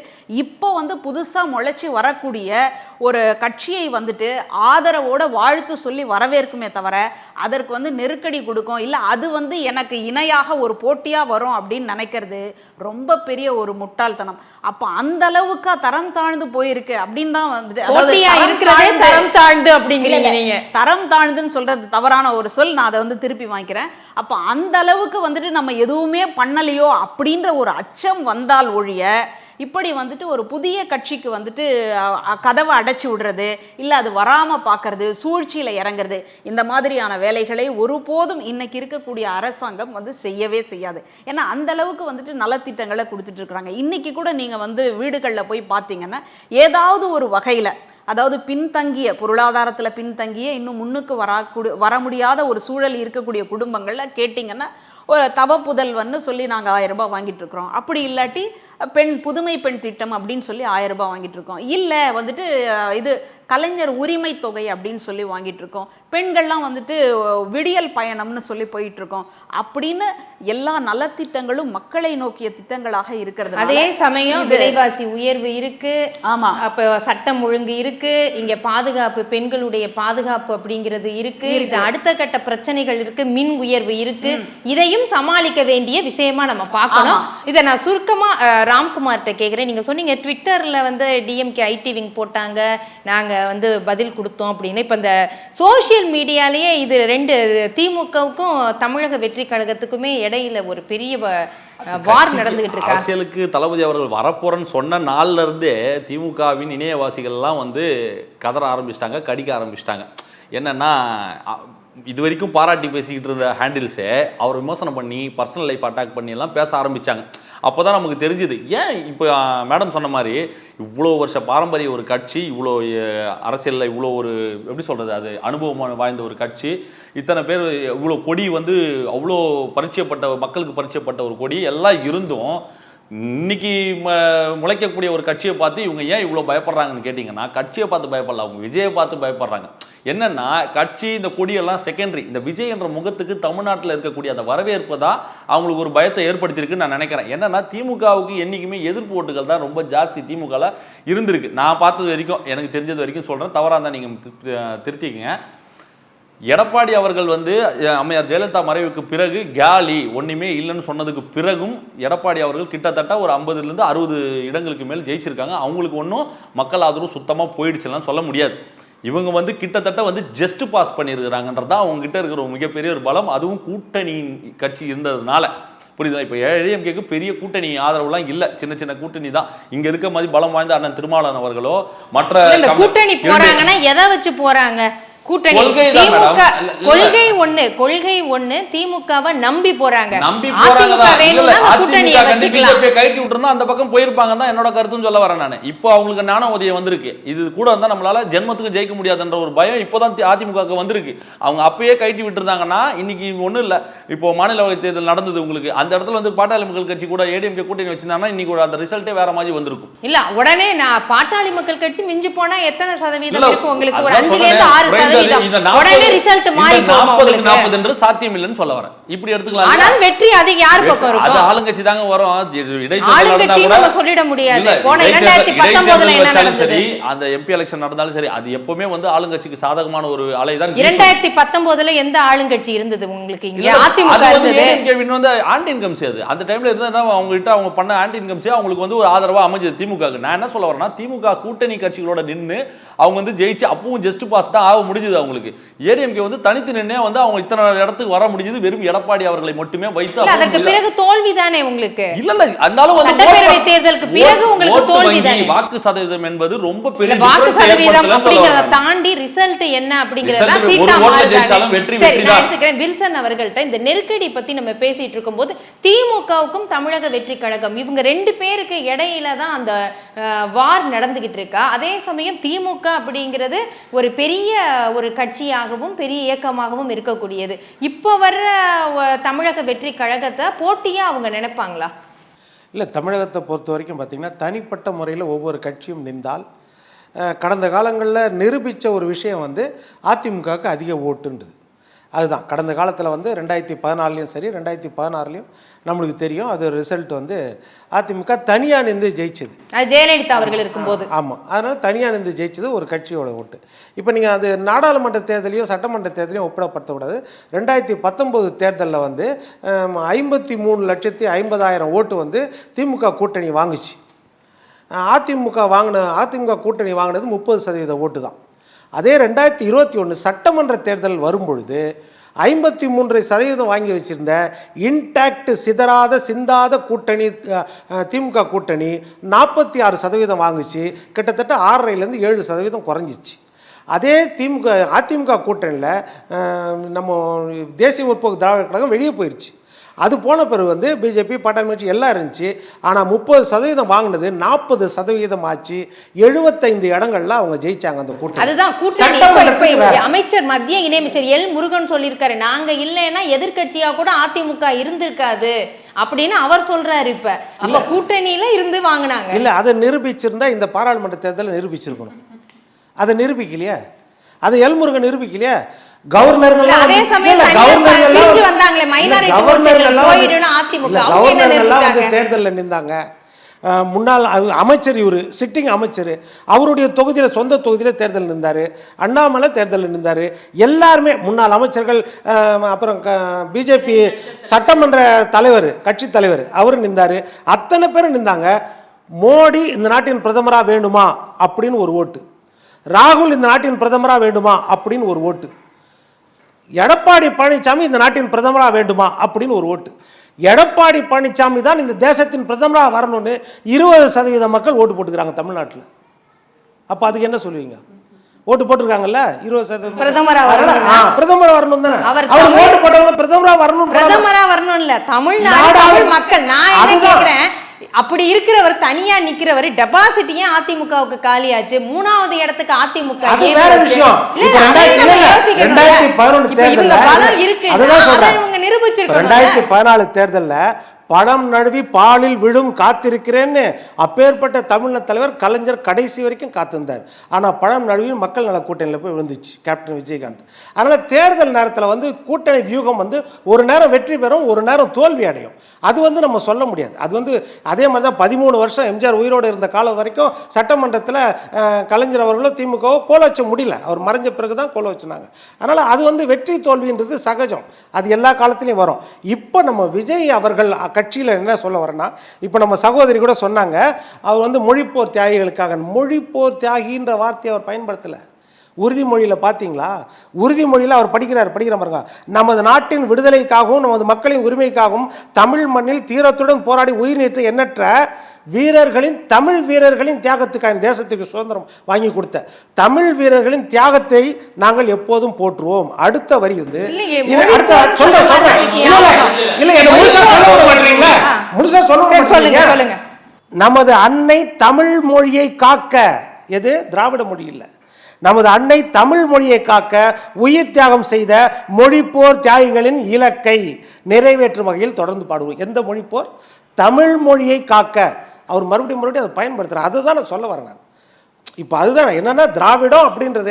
இப்போ வந்து புதுசா முளைச்சி வரக்கூடிய ஒரு கட்சியை வந்துட்டு ஆதரவோட வாழ்த்து சொல்லி வரவேற்குமே தவிர அதற்கு வந்து நெருக்கடி கொடுக்கும், இல்லை அது வந்து எனக்கு இணையாக ஒரு போட்டியா வரும் அப்படின்னு நினைக்கிறது ரொம்ப பெரிய ஒரு முட்டாள்தனம். அப்போ அந்த அளவுக்கு தரம் தாழ்ந்து போயிருக்கு அப்படின்னு தான் வந்துட்டு
தரம் தாழ்ந்து அப்படிங்கிறீங்க நீங்க.
தரம் தாழ்ந்துன்னு சொல்றது தவறான ஒரு சொல், நான் அதை வந்து திருப்பி வாங்கிக்கிறேன். அப்போ அந்த அளவுக்கு வந்துட்டு நம்ம எதுவுமே பண்ணலையோ அப்படின்ற ஒரு அச்சம் வந்தால் ஒழிய இப்படி வந்துட்டு ஒரு புதிய கட்சிக்கு வந்துட்டு கதவை அடைச்சி விடுறது, இல்லை அது வராமல் பார்க்கறது, சூழ்ச்சியில் இறங்குறது, இந்த மாதிரியான வேலைகளை ஒருபோதும் இன்னைக்கு இருக்கக்கூடிய அரசாங்கம் வந்து செய்யவே செய்யாது. ஏன்னா அந்த அளவுக்கு வந்துட்டு நலத்திட்டங்களை கொடுத்துட்டு இருக்கிறாங்க. இன்னைக்கு கூட நீங்கள் வந்து வீடுகளில் போய் பார்த்தீங்கன்னா ஏதாவது ஒரு வகையில், அதாவது பின்தங்கிய பொருளாதாரத்தில் பின்தங்கிய இன்னும் முன்னுக்கு வர முடியாத ஒரு சூழல் இருக்கக்கூடிய குடும்பங்களில் கேட்டிங்கன்னா ஒரு தவப்புதல்வன்னு சொல்லி நாங்கள் 1000 ரூபாய் வாங்கிட்டு இருக்கிறோம். அப்படி இல்லாட்டி புதுமை பெண் திட்டம் அப்படின்னு சொல்லி 1000 ரூபாய் வாங்கிட்டு இருக்கோம். இல்லை வந்துட்டு இது கலைஞர் உரிமை தொகை அப்படின்னு சொல்லி வாங்கிட்டு இருக்கோம். பெண்கள்லாம் வந்துட்டு விடியல் பயணம்னு சொல்லி போயிட்டு இருக்கோம். அப்படின்னு எல்லா நலத்திட்டங்களும் மக்களை நோக்கிய திட்டங்களாக இருக்கிறது.
அதே சமயம் விலைவாசி உயர்வு இருக்கு,
ஆமா,
அப்ப சட்டம் ஒழுங்கு இருக்கு, இங்க பாதுகாப்பு, பெண்களுடைய பாதுகாப்பு அப்படிங்கிறது இருக்கு, இது அடுத்த கட்ட பிரச்சனைகள் இருக்கு, மின் உயர்வு இருக்கு. இதையும் சமாளிக்க வேண்டிய விஷயமா நம்ம பார்க்கணும். இதை நான் சுருக்கமா ராம்குமார்கிட்ட கேட்குறேன். நீங்கள் சொன்னீங்க ட்விட்டரில் வந்து டிஎம்கே ஐடிவிங் போட்டாங்க, நாங்கள் வந்து பதில் கொடுத்தோம் அப்படின்னு. இப்போ இந்த சோஷியல் மீடியாலேயே இது ரெண்டு திமுகவுக்கும் தமிழக வெற்றி கழகத்துக்குமே இடையில ஒரு பெரிய வார் நடந்துகிட்டு இருக்கு.
அரசியலுக்கு தளபதி அவர்கள் வரப்போறன்னு சொன்ன நாள்ல இருந்தே திமுகவின் இணையவாசிகள்லாம் வந்து கதற ஆரம்பிச்சிட்டாங்க, கடிக்க ஆரம்பிச்சிட்டாங்க. என்னன்னா இது வரைக்கும் பாராட்டி பேசிக்கிட்டு இருந்த ஹேண்டில்ஸே அவர் விமர்சனம் பண்ணி பர்சனல் லைஃப் அட்டாக் பண்ணி எல்லாம் பேச ஆரம்பிச்சாங்க. அப்போ தான் நமக்கு தெரிஞ்சுது. ஏன் இப்போ மேடம் சொன்ன மாதிரி இவ்வளோ வருஷ பாரம்பரிய ஒரு கட்சி, இவ்வளோ அரசியலில் இவ்வளோ ஒரு எப்படி சொல்கிறது, அது அனுபவம் வாய்ந்த ஒரு கட்சி, இத்தனை பேர் இவ்வளோ கொடி வந்து அவ்வளோ பரிச்சயப்பட்ட மக்களுக்கு பரிச்சயப்பட்ட ஒரு கொடி எல்லாம் இருந்தும் இன்னைக்கு முளைக்கக்கூடிய ஒரு கட்சியை பார்த்து இவங்க ஏன் இவ்வளோ பயப்படுறாங்கன்னு கேட்டிங்கன்னா, கட்சியை பார்த்து பயப்படல, அவங்க விஜயை பார்த்து பயப்படுறாங்க. என்னன்னா கட்சி இந்த கொடியெல்லாம் செகண்டரி, இந்த விஜய் என்ற முகத்துக்கு தமிழ்நாட்டில் இருக்கக்கூடிய அந்த வரவேற்பு தான் அவங்களுக்கு ஒரு பயத்தை ஏற்படுத்தியிருக்குன்னு நான் நினைக்கிறேன். என்னன்னா திமுகவுக்கு என்றைக்குமே எதிர்ப்பு ஓட்டுகள் தான் ரொம்ப ஜாஸ்தி திமுகவில் இருந்திருக்கு. நான் பார்த்தது வரைக்கும், எனக்கு தெரிஞ்சது வரைக்கும் சொல்கிறேன், தவறாக இருந்தால் நீங்கள் திருத்திக்கங்க. எடப்பாடி அவர்கள் வந்து அம்மையார் ஜெயலலிதா மறைவுக்கு பிறகு காலி ஒன்றுமே இல்லைன்னு சொன்னதுக்கு பிறகும் எடப்பாடி அவர்கள் கிட்டத்தட்ட ஒரு 50லேருந்து 60 இடங்களுக்கு மேல் ஜெயிச்சிருக்காங்க. அவங்களுக்கு ஒன்றும் மக்கள் ஆதரவு சுத்தமாக போயிடுச்சுலாம் சொல்ல முடியாது. இவங்க வந்து கிட்டத்தட்ட வந்து ஜஸ்ட் பாஸ் பண்ணியிருக்கிறாங்கன்றது தான் அவங்ககிட்ட இருக்கிற ஒரு மிகப்பெரிய ஒரு பலம். அதுவும் கூட்டணி கட்சி இருந்ததுனால. புரியுதா? இப்போ ஏடிஎம்கேக்கு பெரிய கூட்டணி ஆதரவுலாம் இல்லை, சின்ன சின்ன கூட்டணி தான். இங்க இருக்க மாதிரி பலம் வாய்ந்த அண்ணன் திருமாவளவன் அவர்களோ மற்ற
கூட்டணி போறாங்கன்னா எதை வச்சு போறாங்க? கூட்டணி கொள்கை ஒண்ணு திமுகவை நம்பி போறாங்க.
கைட்டி விட்டுருந்தா அந்த பக்கம் போயிருப்பாங்க தான் என்னோட கருத்துன்னு சொல்ல வரேன் நான். இப்போ அவங்களுக்கு ஞான உதயம் வந்திருக்கு. இது கூட இருந்தா நம்மளால ஜென்மத்துக்கு ஜெயிக்க முடியாதுன்ற ஒரு பயம் இப்போதான் அதிமுக வந்திருக்கு. அவங்க அப்பயே கைட்டி விட்டுருந்தாங்கன்னா இன்னைக்கு ஒண்ணும் இல்ல. இப்போ மாநில தேர்தல் நடந்தது உங்களுக்கு, அந்த இடத்துல வந்து பாட்டாளி மக்கள் கட்சி கூட ஏடிஎம்கே கூட்டணி வச்சிருந்தாங்கன்னா இன்னைக்கு அந்த ரிசல்ட்டே வேற மாதிரி வந்திருக்கும்.
இல்ல உடனே நான் பாட்டாளி மக்கள் கட்சி மிஞ்சி போனா எத்தனை சதவீதம் இருக்கும் உங்களுக்கு? ஒரு 5 ல இருந்து 6 உடனே ரிசல்ட் மாறி போகுமா?
40 என்று சாத்தியம் இல்லைன்னு சொல்ல வரேன். இப்படி எடுத்துக்கலாம்.
ஆனால் வெற்றி அது யார் பக்கம் இருக்கும்?
அது ஆளுங்கட்சி தாங்க வரும்.
ஆளுங்கட்சி நம்ம சொல்லிட முடியாது. போன 2019ல என்ன நடந்தது?
அந்த எம்பி எலெக்ஷன் நடந்தாலும் சரி, அது எப்பவுமே வந்து ஆளுங்கட்சிக்கு சாதகமான ஒரு அலை தான்.
2019ல எந்த ஆளுங்கட்சி இருந்தது உங்களுக்கு? இங்க அதிமுக இருந்தது.
கேவின் வந்து ஆன்டி இன்கம்ஸ் அது அந்த டைம்ல இருந்தா அவங்க கிட்ட அவங்க பண்ண ஆன்டி இன்கம்ஸ் அவங்களுக்கு வந்து ஒரு ஆதரவா அமைஞ்சது திமுகக்கு. நான் என்ன சொல்ல வரேன்னா, திமுக கூட்டணி கட்சிகளோட நின்னு அவங்க வந்து ஜெயிச்சு அப்பவும் ஜஸ்ட் பாஸ் தான் ஆக முடிஞ்சது அவங்களுக்கு. ஏடிஎம்கே வந்து தனித்து நின்னே வந்து அவங்க இத்தனை இடத்துக்கு வர முடிஞ்சது வெறும் எடப்பாடி அவர்களை மட்டுமே வைத்து.
அதற்கு பிறகு தோல்வி தானே உங்களுக்கு?
இல்ல இருந்தாலும் வந்து
சட்டப்பேரவை தேர்தலுக்கு பிறகு உங்களுக்கு தோல்வி தானே.
வாக்கு சதவீதம் என்பது ரொம்ப பெரிய
வாக்கு சதவீதம் அப்படிங்கறத தாண்டி ரிசல்ட் என்ன அப்படிங்கறத சீட்டா மாறுதானே. வெற்றி தான். வில்சன் அவர்கள்ட்ட இந்த நெருக்கடி பத்தி நம்ம பேசிட்டு இருக்கும்போது திமுகவுக்கும் தமிழக வெற்றி கழகம் இவங்க 2 பேருக்கு இடையில தான் அந்த வார் நடந்துகிட்டு இருக்கா. அதே சமயம் திமுக அப்படிங்கிறது ஒரு பெரிய ஒரு கட்சியாகவும் பெரிய இயக்கமாகவும் இருக்கக்கூடியது. இப்போ வர்ற தமிழக வெற்றி கழகத்தை போட்டியா அவங்க நினைப்பாங்களா?
இல்லை, தமிழகத்தை பொறுத்த வரைக்கும் பார்த்திங்கன்னா தனிப்பட்ட முறையில் ஒவ்வொரு கட்சியும் நின்றால் கடந்த காலங்களில் நிரூபித்த ஒரு விஷயம் வந்து அதிமுகவுக்கு அதிக ஓட்டுன்றது. அதுதான் கடந்த காலத்தில் வந்து 2014லையும் சரி 2016லையும் நம்மளுக்கு தெரியும். அது ரிசல்ட் வந்து அதிமுக தனியாக நின்று ஜெயிச்சது,
ஜெயலலிதா அவர்கள் இருக்கும்போது.
ஆமாம், அதனால் தனியாக நின்று ஜெயிச்சது ஒரு கட்சியோட ஓட்டு. இப்போ நீங்கள் அது நாடாளுமன்ற தேர்தலையும் சட்டமன்ற தேர்தலையும் ஒப்பிடப்படுத்தக்கூடாது. 2019 தேர்தலில் வந்து 53,50,000 ஓட்டு வந்து திமுக கூட்டணி வாங்குச்சு. அதிமுக கூட்டணி வாங்கினது 30% ஓட்டு தான். அதே 2021 சட்டமன்ற தேர்தல் வரும்பொழுது 53% வாங்கி வச்சிருந்த இன்டாக்ட் சிந்தாத கூட்டணி திமுக கூட்டணி 46% வாங்குச்சு. கிட்டத்தட்ட 6.5லேருந்து 7% குறைஞ்சிச்சு. அதே அதிமுக கூட்டணியில் நம்ம தேசிய முற்போக்கு திராவிட கழகம் வெளியே போயிடுச்சு. அது போன பிறகு வந்து பிஜேபி பாட்டாளி கட்சி எல்லாம் இருந்துச்சு. ஆனால் 30% வாங்கினது 40% ஆச்சு. 75 இடங்கள்ல அவங்க ஜெயிச்சாங்க அந்த கூட்டணி.
அதுதான் கூட்டணி. அமைச்சர் மத்திய இணையமைச்சர் எல் முருகன் சொல்லியிருக்காரு, நாங்க இல்லைன்னா எதிர்கட்சியா கூட அதிமுக இருந்திருக்காது அப்படின்னு அவர் சொல்றாரு. இப்ப அப்ப கூட்டணியில இருந்து வாங்கினாங்க.
இல்ல, அதை நிரூபிச்சிருந்தா இந்த பாராளுமன்ற தேர்தலில் நிரூபிச்சிருக்கணும். அதை நிரூபிக்கலையே, அதை எல் முருகன் நிரூபிக்கலையே. கவர்னர்கள்லாம் தேர்தலில் நின்றாங்க. முன்னாள் அமைச்சர், இவர் சிட்டிங் அமைச்சர், அவருடைய தொகுதியில் சொந்த தொகுதியில் தேர்தல் நின்றார். அண்ணாமலை தேர்தலில் நின்றார். எல்லாருமே முன்னாள் அமைச்சர்கள். அப்புறம் பிஜேபி சட்டமன்ற தலைவர், கட்சி தலைவர் அவர் நின்றார். அத்தனை பேரும் நின்றாங்க. மோடி இந்த நாட்டின் பிரதமராக வேண்டுமா அப்படின்னு ஒரு ஓட்டு, ராகுல் இந்த நாட்டின் பிரதமராக வேண்டுமா அப்படின்னு ஒரு ஓட்டு, எடப்பாடி பழனிசாமி இந்த நாட்டின் பிரதமராக வேண்டுமா அப்படின்னு ஒரு ஓட்டு. எடப்பாடி பழனிசாமி தான் இந்த தேசத்தின் பிரதமராக வரணும்னு 20% மக்கள் ஓட்டு போட்டுக்கிறாங்க தமிழ்நாட்டில். அப்போ அதுக்கு என்ன சொல்லுவீங்க? ஓட்டு போட்டுருக்காங்கல்ல 20% பிரதமரா வரணும் தானே. அவர் ஓட்டு போட்டவங்க பிரதமரா வரணும்
மாத்தணும் இல்ல, தமிழ்நாடு மக்கள். நான் என்ன கேக்குறேன், அப்படி இருக்கிறவர் தனியா நிக்கிறவர் டெபாசிட் ஏன் அதிமுகவுக்கு காலியாச்சு? 3வது இடத்துக்கு அதிமுக
அது வேற விஷயம். 2011 தேர்தல்ல பணம் நழுவி பாலில் விழும் காத்திருக்கிறேன்னு அப்பேற்பட்ட தமிழ் தலைவர் கலைஞர் கடைசி வரைக்கும் காத்திருந்தார். ஆனால் பணம் நழுவி மக்கள் நல கூட்டணியில் போய் விழுந்துச்சு கேப்டன் விஜயகாந்த். அதனால் தேர்தல் நேரத்தில் கூட்டணி வியூகம் ஒரு நேரம் வெற்றி பெறும், ஒரு நேரம் தோல்வி அடையும். அது நம்ம சொல்ல முடியாது. அது அதே மாதிரி தான் 13 வருஷம் எம்ஜிஆர் உயிரோடு இருந்த காலம் வரைக்கும் சட்டமன்றத்தில் கலைஞர் அவர்களோ திமுகவோ கோல வச்ச முடியல. அவர் மறைஞ்ச பிறகு தான் கோல வச்சுனாங்க. அதனால் அது வெற்றி தோல்வின்றது சகஜம், அது எல்லா காலத்திலையும் வரும். இப்போ நம்ம விஜய் அவர்கள் கட்சியில் என்ன சொல்ல வரேன்னா, இப்போ நம்ம சகோதரி கூட சொன்னாங்க, அவர் மொழிப்போர் தியாகிகளுக்காக, மொழிப்போர் தியாகின்ற வார்த்தையை அவர் பயன்படுத்தலை. உறுதிமொழியில் பார்த்தீங்களா, உறுதிமொழியில் அவர் படிக்கிற பாருங்க, நமது நாட்டின் விடுதலைக்காகவும் நமது மக்களின் உரிமைக்காகவும் தமிழ் மண்ணில் தீரத்துடன் போராடி உயிர் நீத்த எண்ணற்ற வீரர்களின் தமிழ் வீரர்களின் தியாகத்துக்காக தேசத்துக்கு சுதந்திரம் வாங்கி கொடுத்த தமிழ் வீரர்களின் தியாகத்தை நாங்கள் எப்போதும் போற்றுவோம். அடுத்த வரி நமது அன்னை தமிழ் மொழியை காக்க, எது திராவிட மொழி இல்லை, நமது அன்னை தமிழ் மொழியை காக்க உயிர் தியாகம் செய்த மொழிப்போர் தியாகிகளின் இலக்கை நிறைவேற்றும் வகையில் தொடர்ந்து பாடுவோம். எந்த மொழிப்போர்? தமிழ் மொழியை காக்க. அவர் மறுபடியும் அதை பயன்படுத்துறார். அதுதான் நான் சொல்ல வரேன். இப்போ அதுதான் என்னன்னா, திராவிடம் அப்படின்றத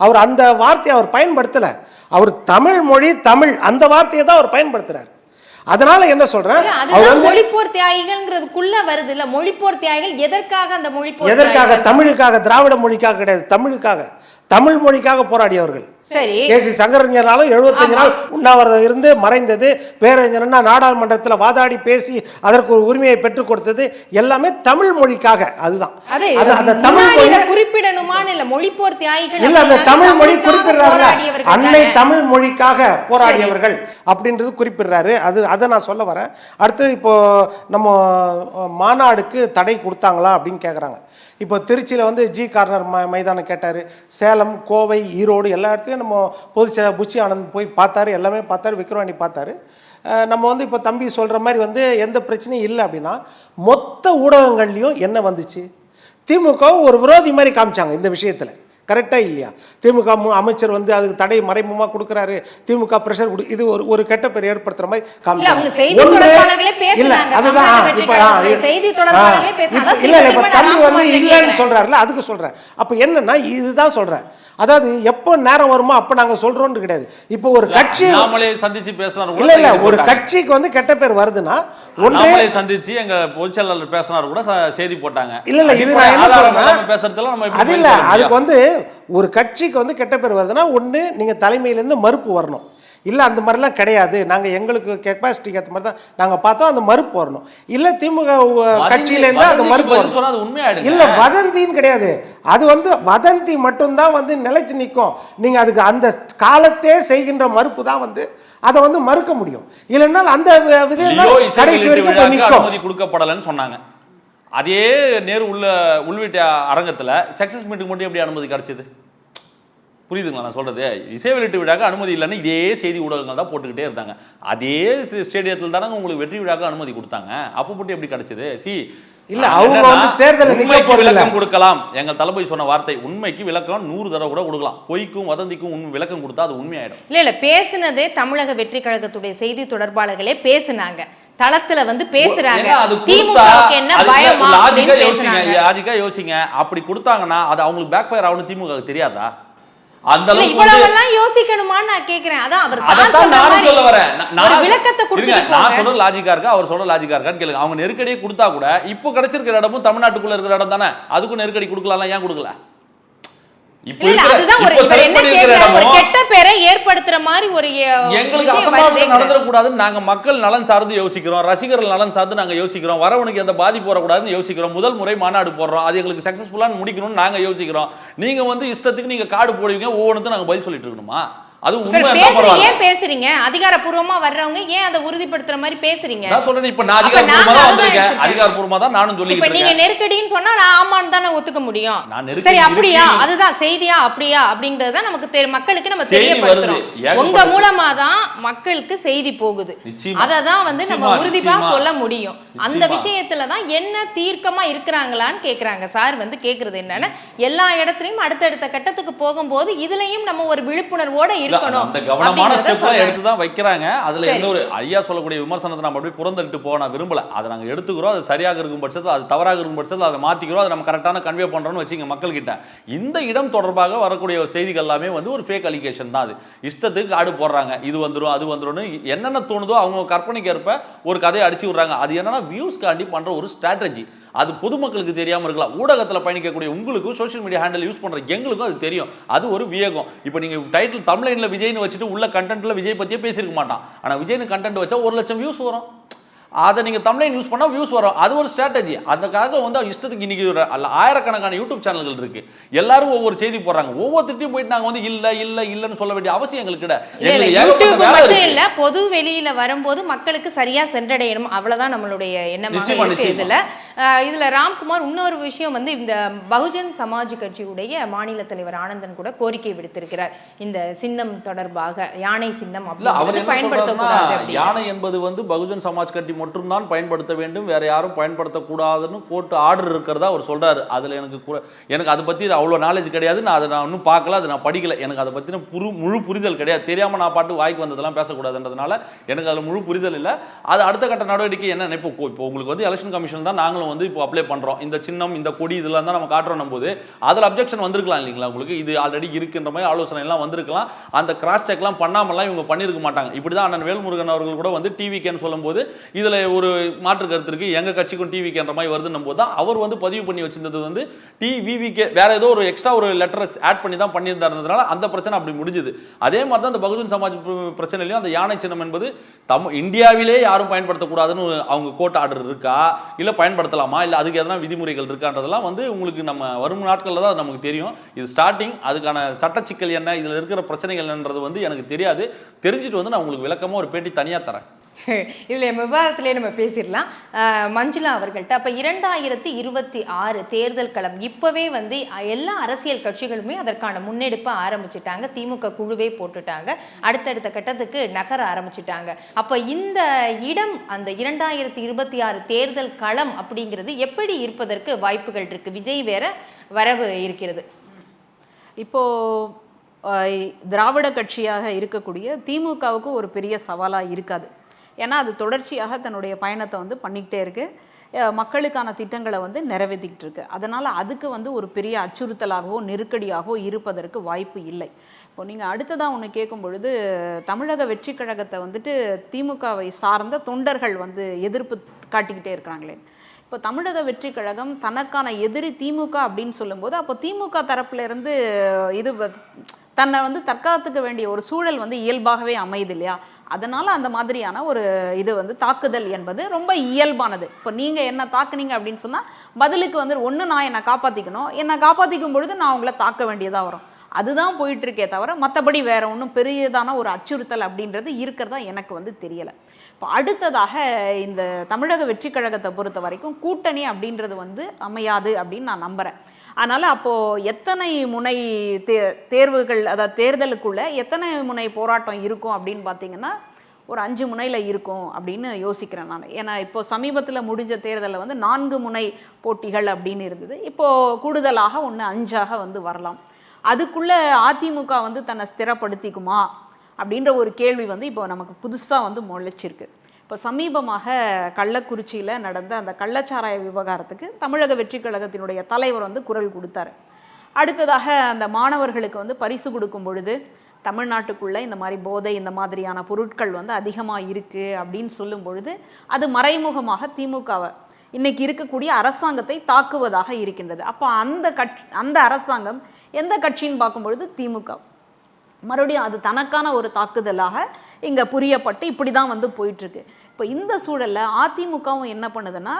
அவர் அந்த வார்த்தையை அவர் பயன்படுத்தல. அவர் தமிழ் மொழி தமிழ் அந்த வார்த்தையை தான் அவர் பயன்படுத்துறார். அதனால என்ன சொல்றேன்,
மொழிப்போர் தியாகிகள்ங்கிறதுக்குள்ள வருது இல்ல. மொழிப்போர் தியாகிகள் எதற்காக? அந்த மொழிப்போர்
எதற்காக? தமிழுக்காக, திராவிட மொழிக்காக கிடையாது, தமிழுக்காக, தமிழ் மொழிக்காக போராடியவர்கள். கே.சி. சங்கரஞர்னாலும் 75 நாள் உண்ணாவிரதம் இருந்து மறைந்தது, பேரறிஞர்னா நாடாளுமன்றத்தில் வாதாடி பேசி அதற்கு ஒரு உரிமையை பெற்றுக் கொடுத்தது எல்லாமே தமிழ் மொழிக்காக. அதுதான் அந்த தமிழ் மொழி
குறிப்பிடணுமான இல்ல. மொழிப்போர் தியாகிகள்
இல்ல, அந்த தமிழ் மொழி குறிப்பிடுறாரு, அன்னை தமிழ் மொழிக்காக போராடியவர்கள் அப்படின்றது குறிப்பிடுறாரு. அதை நான் சொல்ல வரேன். அடுத்து இப்போ நம்ம மாநாடுக்கு தடை கொடுத்தாங்களா அப்படின்னு கேட்குறாங்க. இப்போ திருச்சியில் ஜி கார்னர் மைதானம் கேட்டார், சேலம், கோவை, ஈரோடு எல்லா இடத்துலையும் நம்ம பொதுச் செயலர் புச்சி ஆனந்த் போய் பார்த்தாரு, எல்லாமே பார்த்தாரு, விக்ரவாணி பார்த்தாரு. நம்ம இப்போ தம்பி சொல்கிற மாதிரி எந்த பிரச்சனையும் இல்லை அப்படின்னா, மொத்த ஊடகங்கள்லையும் என்ன வந்துச்சு, திமுக ஒரு விரோதி மாதிரி காமிச்சாங்க இந்த விஷயத்தில். கரெக்டா இல்லையா? திமுக அமைச்சர் அதுக்கு தடை மறைமுகமாக கொடுக்குறாரு, திமுக பிரஷர் கொடு, இது ஒரு கெட்ட பேர் ஏற்படுத்துற மாதிரி காமிச்சாங்க. தம்பி இல்லைன்னு சொல்றாருல, அதுக்கு சொல்றேன். அப்ப என்னன்னா, இதுதான் சொல்றேன். அதாவது எப்போ நேரம் வருமோ அப்ப நாங்க சொல்றோம்னு கிடையாது. இப்போ ஒரு கட்சி
சந்திச்சு பேசினாரு,
இல்ல இல்ல, ஒரு கட்சிக்கு கெட்ட பேர் வருதுன்னா
ஒன்றே சந்திச்சு எங்க பொதுச்செயலாளர் பேசினாரு கூட செய்தி போட்டாங்க.
இல்ல இல்ல, இது நான் என்ன சொல்றேன், பேசுறதுல நம்ம அது இல்ல, அதுக்கு ஒரு கட்சிக்கு கெட்ட பேர் வருதுன்னா ஒண்ணு நீங்க தலைமையில இருந்து மறுப்பு வரணும். இல்ல அந்த மாதிரிலாம் கிடையாது, நாங்க எங்களுக்கு கெப்பாசிட்டிக்கு ஏற்ற மாதிரி தான் நாங்க பார்த்தோம், அந்த மறுப்பு வரணும். இல்ல திமுக கட்சியில இருந்தா அந்த மறுப்பு வரணும். இல்ல வதந்தின்னு கிடையாது, அது வதந்தி மட்டும்தான் நிலைச்சு நிற்கும். நீங்க அதுக்கு அந்த காலத்தே செய்கின்ற மறுப்பு தான் அதை மறுக்க முடியும். இல்லைன்னா அந்த கடைசி வரைக்கும்
அனுமதி கொடுக்கப்படலன்னு சொன்னாங்க. அதே நேரு உள்வீட்டு அரங்கத்துல சக்சஸ் மீட்டுக்கு மட்டும் எப்படி அனுமதி கிடைச்சது? புரியுதுங்களா நான் சொல்றது? இசை வெளியீட்டு விழாக்கு அனுமதி இல்லைன்னு இதே செய்தி ஊடகங்கள் தான் போட்டுக்கிட்டே இருந்தாங்க. அதே ஸ்டேடியத்தில் தானே உங்களுக்கு வெற்றி விழாக்கு அனுமதி கொடுத்தாங்க. அப்போ மட்டும் எப்படி கிடைச்சது?
இல்ல அவங்க தேர்தல்
விளக்கம் கொடுக்கலாம். எங்க தளபதி சொன்ன வார்த்தை, உண்மைக்கு விளக்கம் 100 தடவை கூட கொடுக்கலாம், பொய்க்கும் வதந்திக்கும் விளக்கம் கொடுத்தா அது உண்மையாயிடும்.
இல்ல பேசுனதே தமிழக வெற்றி கழகத்துடைய செய்தி தொடர்பாளர்களே பேசுனாங்க, தளத்துல பேசுறாங்க. திமுகவுக்கு என்ன பயமா?
லாஜிக்கா யோசிங்க. அப்படி கொடுத்தாங்கன்னா அது அவங்களுக்கு பேக் ஃபயர் ஆகணும், திமுகவுக்கு தெரியாதா? அந்த
இவ்வளவெல்லாம் யோசிக்கணுமா நான் கேக்குறேன். அதான் அவர்
நானும் சொல்ல வரேன்,
விளக்கத்தை கொடுத்துட்டு
நான் சொல்ற லாஜிக்கா இருக்கா, அவர் சொல்ற லாஜிக்கா இருக்கான்னு கேளுங்க. அவங்க நெருக்கடியை கொடுத்தா கூட இப்போ கிடைச்சிருக்கிற இடமும் தமிழ்நாட்டுக்குள்ள இருக்கிற இடம் தானே, அதுக்கும் நெருக்கடி கொடுக்கலாம், ஏன் கொடுக்கல?
கெட்ட பேரை ஏற்படுத்துற மாதிரி ஒரு
நடந்துடக்கூடாதுன்னு நாங்க மக்கள் நலன் சார்ந்து யோசிக்கிறோம், ரசிகர்கள் நலன் சார்ந்து நாங்க யோசிக்கிறோம், வரவனுக்கு எந்த பாதிப்பு வரக்கூடாதுன்னு யோசிக்கிறோம். முதல் முறை மாநாடு போடுறோம், அது எங்களுக்கு சக்சஸ்ஃபுல்லா முடிக்கணும்னு நாங்க யோசிக்கிறோம். நீங்க இஷ்டத்துக்கு நீங்க கார்டு போடுவீங்க, ஒவ்வொன்றுக்கும் நாங்க பதில் சொல்லிட்டு இருக்கணுமா? அது உண்மை.
ஏன் பேசுறீங்க? அதிகாரப்பூர்வமா வர்றவங்க ஏன் அதை உறுதிப்படுத்துற மாதிரி பேசுறீங்க?
நான் சொல்றேன், இப்ப நான் அதிகாரப்பூர்வமா தான் வந்திருக்கேன், அதிகாரப்பூர்வமா தான் நானும் சொல்லிட்டு இருக்கேன்.
இப்ப நீங்க நெருக்கடின்னு சொன்னா நான் ஆமான்னு தானே ஒத்துக்க முடியும். சரி, அப்படியா, அதுதான் செய்தியா அப்படியா அப்படிங்கறத நமக்கு மக்களுக்கு நம்ம தெரியப்படுத்துறோம். உங்க மூலமா தான் மக்களுக்கு செய்தி போகுது. அததான் வந்து நம்ம உறுதியா சொல்ல முடியும். அந்த விஷயத்துல தான் என்ன தீர்க்கமா இருக்கிறாங்களான்னு கேக்குறாங்க. சார் வந்து கேக்குறது என்னன்னா, எல்லா இடத்துலயும் அடுத்தடுத்த கட்டத்துக்கு போகும்போது இதுலயும் நம்ம ஒரு விழிப்புணர்வோட இருக்கணும்.
அந்த கவனமான ஸ்டெப்லாம் எடுத்து தான் வைக்கிறாங்க. அதுல எந்த ஒரு ஐயா சொல்லக்கூடிய விமர்சனத்தை நம்ம அப்படியே புறந்தள்ளிட்டு போக நான் விரும்பல. அதை நாங்க எடுத்துக்கிறோம். அது சரியாக இருக்கும் பட்சத்தில், அது தவறாக இருக்கும் பட்சத்தில் அதை மாத்திக்கிறோம். அதை நம்ம கரெக்டான கன்வே பண்றோம்னு வச்சுங்க மக்கள் கிட்ட. இந்த இடம் தொடர்பாக வரக்கூடிய செய்திகள் எல்லாமே வந்து ஒரு ஃபேக் அலிகேஷன் தான். அது இஷ்டத்துக்கு ஆடு போடுறாங்க, இது வந்துடும் அது வந்துடும், என்னென்ன தோணுதோ அவங்க கற்பனைக்கு ஏற்ப ஒரு கதையை அடிச்சு விடுறாங்க. அது என்னன்னா வியூஸ்காண்டி பண்ற ஒரு ஸ்ட்ராட்டஜி. அது பொதுமக்களுக்கு தெரியாம இருக்கலாம். ஊடகத்தில் பயணிக்கக்கூடிய உங்களுக்கும் சோஷியல் மீடியா ஹேண்டில் யூஸ் பண்ற எங்களுக்கும் அது தெரியும். அது ஒரு விவேகம். இப்போ நீங்க டைட்டில் தமிழ்லைன்ல விஜய்னு வச்சுட்டு உள்ள கண்டென்ட்ல விஜய் பத்தியே பேசியிருக்க மாட்டான். ஆனா விஜய்னு கண்டென்ட் வச்சா 1 லட்சம் வியூஸ் வரும். அதை நீங்க தமிழ்லைன் யூஸ் பண்ணா வியூஸ் வரும். அது ஒரு ஸ்ட்ராட்டஜி. அதுக்காக வந்து இஷ்டத்துக்கு இன்னைக்கு ஆயிரக்கணக்கான யூடியூப் சேனல்கள் இருக்கு. எல்லாரும் ஒவ்வொரு செய்தி போடுறாங்க. ஒவ்வொருத்திட்டையும் போயிட்டு நாங்க வந்து இல்லன்னு சொல்ல வேண்டிய அவசியம் எங்களுக்கு
இல்ல. பொது வெளியில வரும்போது மக்களுக்கு சரியா சென்றடையணும், அவ்வளவுதான் நம்மளுடைய எண்ணமாக இருக்கு. இதுல ராம்குமார் இன்னொரு விஷயம் வந்து, இந்த பகுஜன் சமாஜ் கட்சியுடைய மாநில தலைவர் ஆனந்தன் கூட கோரிக்கை விடுத்திருக்கிறார். இந்த சின்னம் தொடர்பாக, யானை சின்னம் பயன்படுத்தக்கூடாது.
யானை என்பது வந்து பகுஜன் சமாஜ் கட்சி மட்டும்தான் பயன்படுத்த வேண்டும், வேற யாரும் பயன்படுத்தக்கூடாதுன்னு கோர்ட் ஆர்டர் இருக்கிறதா அவர் சொல்றாரு. அதுல எனக்கு அதை பத்தி அவ்வளோ நாலேஜ் கிடையாது. நான் இன்னும் பார்க்கல, அதை நான் படிக்கல. எனக்கு அதை பத்தின முழு புரிதல் கிடையாது. தெரியாம நான் பாட்டு வாய்க்கு வந்ததெல்லாம் பேசக்கூடாதுன்றதுனால எனக்கு அதில் முழு புரிதல் இல்லை. அது அடுத்த கட்ட நடவடிக்கை என்ன? இப்போ உங்களுக்கு வந்து எலெக்ஷன் கமிஷன் தான் நாங்களும் வந்து இப்போ அப்ளை பண்றோம். இந்த சின்னம், இந்த கொடி, இதெல்லாம் தான் நம்ம காட்டுறோம் போது அதில் அப்ஜெக்ஷன் வந்திருக்கலாம் இல்லைங்களா? உங்களுக்கு இது ஆல்ரெடி இருக்குன்ற மாதிரி ஆலோசனை எல்லாம் வந்திருக்கலாம். அந்த கிராஸ் செக்லாம் பண்ணாமலாம் இவங்க பண்ணியிருக்க மாட்டாங்க. இப்படிதான் அண்ணன் வேல்முருகன் அவர்கள் கூட வந்து டிவிக்கேன்னு சொல்லும்போது இதுல ஒரு மாற்று கருத்து இருக்கு, எங்க கட்சிக்கும் டிவிக்கேன்ற மாதிரி வருதுன்னும் போது தான் அவர் வந்து பதிவு பண்ணி வச்சிருந்தது வந்து டிவிவிகே, வேற ஏதோ ஒரு எக்ஸ்ட்ரா ஒரு லெட்டர் ஆட் பண்ணி தான் பண்ணியிருந்தாருன்றதுனால அந்த பிரச்சனை அப்படி முடிஞ்சது. அதே மாதிரி தான் அந்த பகுஜன் சமாஜ் பிரச்சனையிலையும் அந்த யானை சின்னம் என்பது இந்தியாவிலே யாரும் பயன்படுத்தக்கூடாதுன்னு அவங்க கோர்ட் ஆர்டர் இருக்கா, இல்ல பயன்படுத்தலாமா, இல்ல அதுக்கு எதனா விதிமுறைகள் இருக்கான்றதெல்லாம் வந்து உங்களுக்கு நம்ம வரும் நாட்களில் தான் நமக்கு தெரியும். இது ஸ்டார்டிங். அதுக்கான சட்ட சிக்கல் என்ன, இதுல இருக்கிற பிரச்சனைகள் என்னன்றது வந்து எனக்கு தெரியாது. தெரிஞ்சுட்டு வந்து நான் உங்களுக்கு விளக்கமா ஒரு பேட்டி தனியா தரேன்.
இதுல விவாதத்திலே நம்ம பேசிடலாம். மஞ்சுளா அவர்கள்ட்ட, அப்ப 2026 தேர்தல் களம் இப்பவே வந்து எல்லா அரசியல் கட்சிகளுமே அதற்கான முன்னெடுப்பை ஆரம்பிச்சுட்டாங்க. திமுக குழுவே போட்டுட்டாங்க, அடுத்தடுத்த கட்டத்துக்கு நகர ஆரம்பிச்சுட்டாங்க. அப்ப இந்த இடம், அந்த 2026 தேர்தல் களம் அப்படிங்கிறது எப்படி இருப்பதற்கு வாய்ப்புகள் இருக்கு? விஜய் வேற வரவு இருக்கிறது.
இப்போ திராவிட கட்சியாக இருக்கக்கூடிய திமுகவுக்கு ஒரு பெரிய சவாலாக இருக்காது. ஏன்னா அது தொடர்ச்சியாக தன்னுடைய பயணத்தை வந்து பண்ணிக்கிட்டே இருக்கு, மக்களுக்கான திட்டங்களை வந்து நிறைவேற்றிக்கிட்டு இருக்கு. அதனால் அதுக்கு வந்து ஒரு பெரிய அச்சுறுத்தலாகவோ நெருக்கடியாகவோ இருப்பதற்கு வாய்ப்பு இல்லை. இப்போ நீங்கள் அடுத்ததாக ஒன்று கேட்கும் பொழுது, தமிழக வெற்றி கழகத்தை வந்துட்டு திமுகவை சார்ந்த தொண்டர்கள் வந்து எதிர்ப்பு காட்டிக்கிட்டே இருக்கிறாங்களே. இப்போ தமிழக வெற்றி கழகம் தனக்கான எதிரி திமுக அப்படின்னு சொல்லும்போது, அப்போ திமுக தரப்புல இருந்து இது தன்னை வந்து தற்காத்துக்க வேண்டிய ஒரு சூழல் வந்து இயல்பாகவே அமையுது இல்லையா? அதனால அந்த மாதிரியான ஒரு இது வந்து தாக்குதல் என்பது ரொம்ப இயல்பானது. இப்போ நீங்க என்ன தாக்குனீங்க அப்படின்னு சொன்னா பதிலுக்கு வந்து ஒன்று நான் என்னை காப்பாற்றிக்கணும், என்னை காப்பாற்றிக்கும் பொழுது நான் அவங்கள தாக்க வேண்டியதாக வரும். அதுதான் போயிட்டு இருக்கே தவிர மற்றபடி வேற ஒன்றும் பெரியதான ஒரு அச்சுறுத்தல் அப்படின்றது இருக்கிறதா எனக்கு வந்து தெரியலை. இப்போ அடுத்ததாக இந்த தமிழக வெற்றி கழகத்தை பொறுத்த வரைக்கும் கூட்டணி அப்படின்றது வந்து அமையாது அப்படின்னு நான் நம்புகிறேன். அதனால் அப்போது எத்தனை முனை தேர்வுகள், அதாவது தேர்தலுக்குள்ள எத்தனை முனை போராட்டம் இருக்கும் அப்படின்னு பார்த்தீங்கன்னா ஒரு 5 முனையில் இருக்கும் அப்படின்னு யோசிக்கிறேன் நான். ஏன்னா இப்போ சமீபத்தில் முடிஞ்ச தேர்தலில் வந்து 4 முனை போட்டிகள் அப்படின்னு இருந்தது. இப்போது கூடுதலாக 5ஆக வந்து வரலாம். அதுக்குள்ளே அதிமுக வந்து தன்னை ஸ்திரப்படுத்திக்குமா அப்படின்ற ஒரு கேள்வி வந்து இப்போ நமக்கு புதுசாக வந்து முளைச்சிருக்கு. இப்போ சமீபமாக கள்ளக்குறிச்சியில் நடந்த அந்த கள்ளச்சாராய விவகாரத்துக்கு தமிழக வெற்றி கழகத்தினுடைய தலைவர் வந்து குரல் கொடுத்தாரு. அடுத்ததாக அந்த மாணவர்களுக்கு வந்து பரிசு கொடுக்கும் பொழுது தமிழ்நாட்டுக்குள்ளே இந்த மாதிரி போதை, இந்த மாதிரியான பொருட்கள் வந்து அதிகமாக இருக்குது அப்படின்னு சொல்லும் பொழுது அது மறைமுகமாக திமுகவை, இன்னைக்கு இருக்கக்கூடிய அரசாங்கத்தை தாக்குவதாக இருக்கின்றது. அப்போ அந்த அரசாங்கம் எந்த கட்சின்னு பார்க்கும்பொழுது திமுக. மறுபடியும் அது தனக்கான ஒரு தாக்குதலாக இங்கே புரியப்பட்டு இப்படி தான் வந்து போயிட்டுருக்கு. இப்போ இந்த சூழலில் அதிமுகவும் என்ன பண்ணுதுன்னா,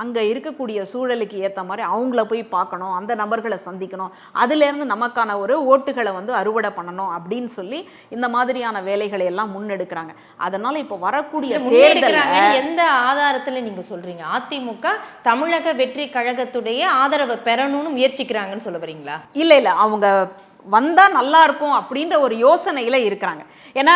அங்கே இருக்கக்கூடிய சூழலுக்கு ஏற்ற மாதிரி அவங்கள போய் பார்க்கணும், அந்த நபர்களை சந்திக்கணும், அதுலேருந்து நமக்கான ஒரு ஓட்டுகளை வந்து அறுவடை பண்ணணும் அப்படின்னு சொல்லி இந்த மாதிரியான வேலைகளை எல்லாம் முன்னெடுக்கிறாங்க. அதனால இப்போ வரக்கூடிய தேர்தல்
எந்த ஆதாரத்தில் நீங்க சொல்றீங்க அதிமுக தமிழக வெற்றி கழகத்துடைய ஆதரவை பெறணும்னு முயற்சிக்கிறாங்கன்னு சொல்ல வரீங்களா?
இல்லை இல்லை, அவங்க வந்தால் நல்லா இருக்கும் அப்படின்ற ஒரு யோசனையில் இருக்கிறாங்க. ஏன்னா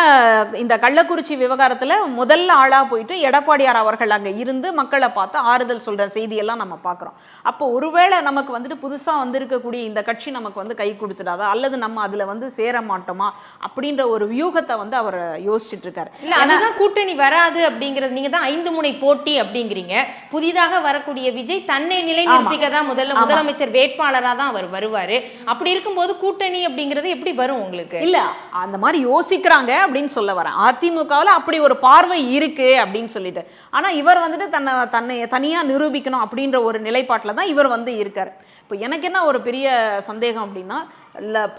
இந்த கள்ளக்குறிச்சி விவகாரத்தில் முதல்ல ஆளாக போயிட்டு எடப்பாடியார் அவர்கள் அங்கே இருந்து மக்களை பார்த்து ஆறுதல் சொல்கிற செய்தியெல்லாம் நம்ம பார்க்குறோம். அப்போ ஒருவேளை நமக்கு வந்துட்டு புதுசாக வந்திருக்கக்கூடிய இந்த கட்சி நமக்கு வந்து கை கொடுத்துடாதா, அல்லது நம்ம அதில் வந்து சேர மாட்டோமா அப்படின்ற ஒரு வியூகத்தை வந்து அவர் யோசிச்சுட்டு இருக்காரு.
இல்லை, அதுதான் கூட்டணி வராது அப்படிங்கிறது. நீங்கள் தான் 5 முனை போட்டி அப்படிங்கிறீங்க. புதிதாக வரக்கூடிய விஜய் தன்னை நிலைநிறுத்திக்க தான் முதலமைச்சர் வேட்பாளராக தான் அவர் வருவார். அப்படி இருக்கும்போது கூட்டணி அப்படிங்கிறது எப்படி வரும் உங்களுக்கு?
இல்ல, அந்த மாதிரி யோசிக்கிறாங்க அப்படின்னு சொல்ல வரேன். அதிமுகவில் அப்படி ஒரு பார்வை இருக்கு அப்படின்னு சொல்லிட்டு, ஆனா இவர் வந்துட்டு தன்னை தனியா நிரூபிக்கணும் அப்படின்ற ஒரு நிலைப்பாட்டில் தான் இவர் வந்து இருக்காரு. இப்போ எனக்கு என்ன ஒரு பெரிய சந்தேகம் அப்படின்னா,